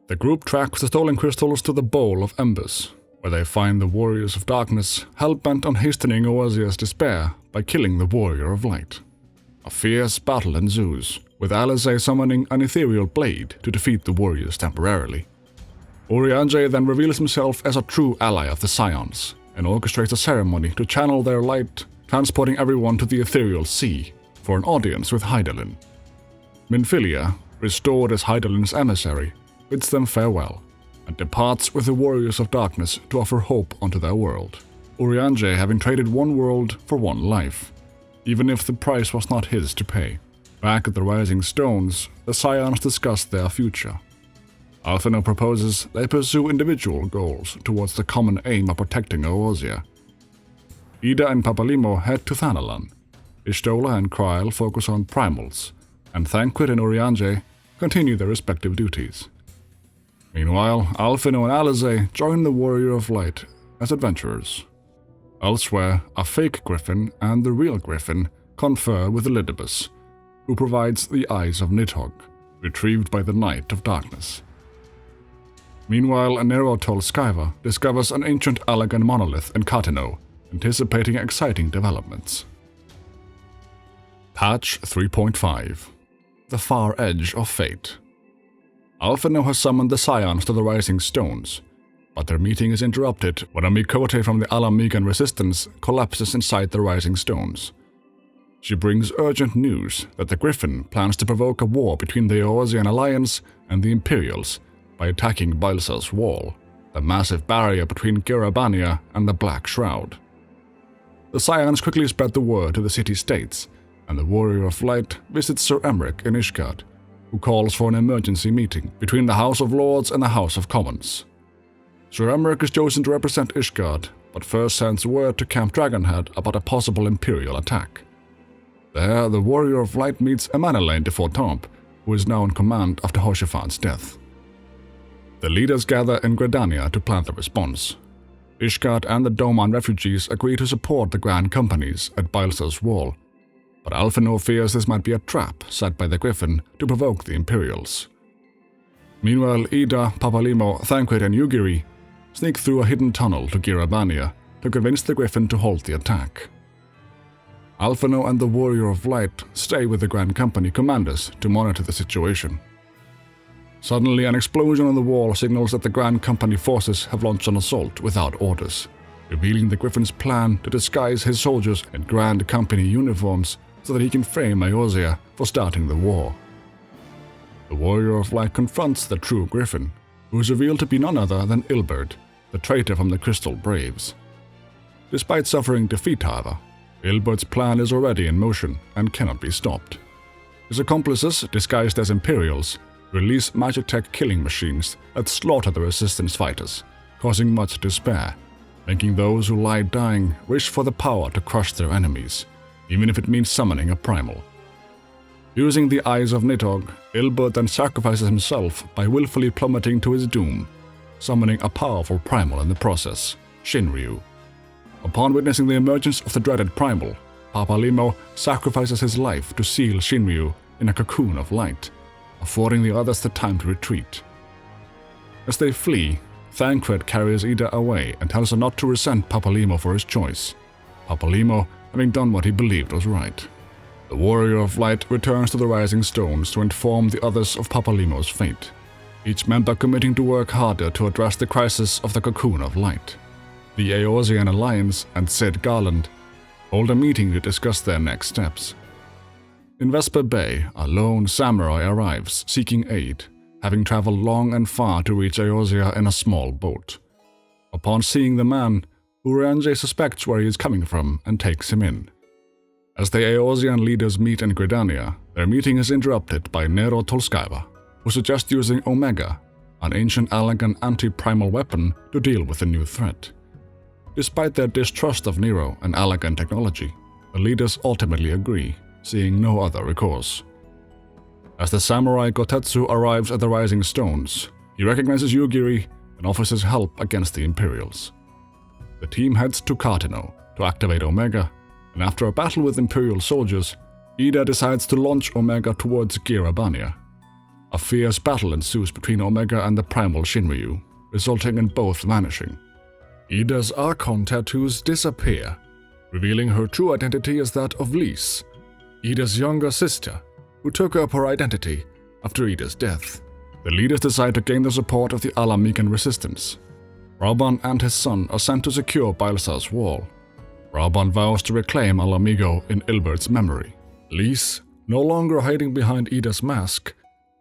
Speaker 1: The group tracks the stolen crystals to the Bowl of Embers, where they find the Warriors of Darkness hell-bent on hastening Oasia's despair by killing the Warrior of Light. A fierce battle ensues, with Alice summoning an ethereal blade to defeat the warriors temporarily. Urianger then reveals himself as a true ally of the Scions and orchestrates a ceremony to channel their light, transporting everyone to the ethereal sea for an audience with Hydaelyn. Minfilia, restored as Hydaelyn's emissary, bids them farewell and departs with the Warriors of Darkness to offer hope onto their world, Urianger having traded one world for one life, even if the price was not his to pay. Back at the Rising Stones, the Scions discuss their future. Alphinaud proposes they pursue individual goals towards the common aim of protecting Oasia. Ida and Papalimo head to Thanalan. Ishtola and Kryl focus on primals, and Thancred and Urianger continue their respective duties. Meanwhile, Alphinaud and Alice join the Warrior of Light as adventurers. Elsewhere, a fake Griffin and the real Griffin confer with Elidibus, who provides the Eyes of Nidhogg, retrieved by the Knight of Darkness. Meanwhile, Nerotol Skyva discovers an ancient Allagan monolith in Katino, anticipating exciting developments. Patch 3.5 The Far Edge of Fate. Alphinaud has summoned the Scions to the Rising Stones, but their meeting is interrupted when a Mikote from the Alamigan resistance collapses inside the Rising Stones. She brings urgent news that the Griffin plans to provoke a war between the Oasian Alliance and the Imperials by attacking Bailsa's Wall, the massive barrier between Dravania and the Black Shroud. The Scions quickly spread the word to the city-states, and the Warrior of Light visits Sir Emeric in Ishgard, who calls for an emergency meeting between the House of Lords and the House of Commons. Sir Emeric is chosen to represent Ishgard, but first sends word to Camp Dragonhead about a possible Imperial attack. There, the Warrior of Light meets Emanelaine de Fortemps, who is now in command after Hoshifan's death. The leaders gather in Gridania to plan the response. Ishgard and the Doman refugees agree to support the Grand Companies at Bailsa's Wall, but Alphinaud fears this might be a trap set by the Griffin to provoke the Imperials. Meanwhile, Ida, Papalimo, Thancred and Yugiri sneak through a hidden tunnel to Dravania to convince the Griffin to halt the attack. Alphinaud and the Warrior of Light stay with the Grand Company commanders to monitor the situation. Suddenly, an explosion on the wall signals that the Grand Company forces have launched an assault without orders, revealing the Griffin's plan to disguise his soldiers in Grand Company uniforms so that he can frame Eorzea for starting the war. The Warrior of Light confronts the true Griffin, who is revealed to be none other than Ilberd, the traitor from the Crystal Braves. Despite suffering defeat, however, Ilberd's plan is already in motion and cannot be stopped. His accomplices, disguised as Imperials, release Magitech killing machines that slaughter the Resistance fighters, causing much despair, making those who lie dying wish for the power to crush their enemies, even if it means summoning a primal. Using the Eyes of Nidhogg, Ilberd then sacrifices himself by willfully plummeting to his doom, summoning a powerful primal in the process, Shinryu. Upon witnessing the emergence of the dreaded primal, Papalimo sacrifices his life to seal Shinryu in a cocoon of light, affording the others the time to retreat. As they flee, Thancred carries Ida away and tells her not to resent Papalimo for his choice, Papalimo having done what he believed was right. The Warrior of Light returns to the Rising Stones to inform the others of Papalimo's fate, each member committing to work harder to address the crisis of the Cocoon of Light. The Eorzean Alliance and Sid Garland hold a meeting to discuss their next steps. In Vesper Bay, a lone samurai arrives, seeking aid, having traveled long and far to reach Eorzea in a small boat. Upon seeing the man, Urianger suspects where he is coming from and takes him in. As the Eorzean leaders meet in Gridania, their meeting is interrupted by Nero Tolskaiva, who suggests using Omega, an ancient Allagan anti-primal weapon, to deal with the new threat. Despite their distrust of Nero and Allagan technology, the leaders ultimately agree, seeing no other recourse. As the samurai Gotetsu arrives at the Rising Stones, he recognizes Yugiri and offers his help against the Imperials. The team heads to Cartino to activate Omega, and after a battle with Imperial soldiers, Ida decides to launch Omega towards Dravania. A fierce battle ensues between Omega and the primal Shinryu, resulting in both vanishing. Ida's Archon tattoos disappear, revealing her true identity as that of Lys, Ida's younger sister, who took up her identity after Ida's death. The leaders decide to gain the support of the Alamigan resistance. Raban and his son are sent to secure Bailsar's wall. Raban vows to reclaim Alamigo in Ilbert's memory. Lys, no longer hiding behind Ida's mask,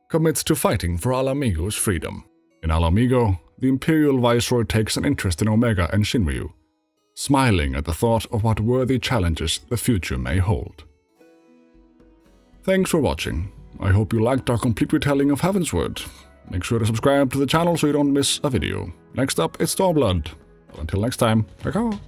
Speaker 1: commits to fighting for Alamigo's freedom. In Alamigo, the Imperial Viceroy takes an interest in Omega and Shinryu, smiling at the thought of what worthy challenges the future may hold. Thanks for watching. I hope you liked our complete retelling of Heavensward. Make sure to subscribe to the channel so you don't miss a video. Next up, it's Stormblood. Until next time, ciao.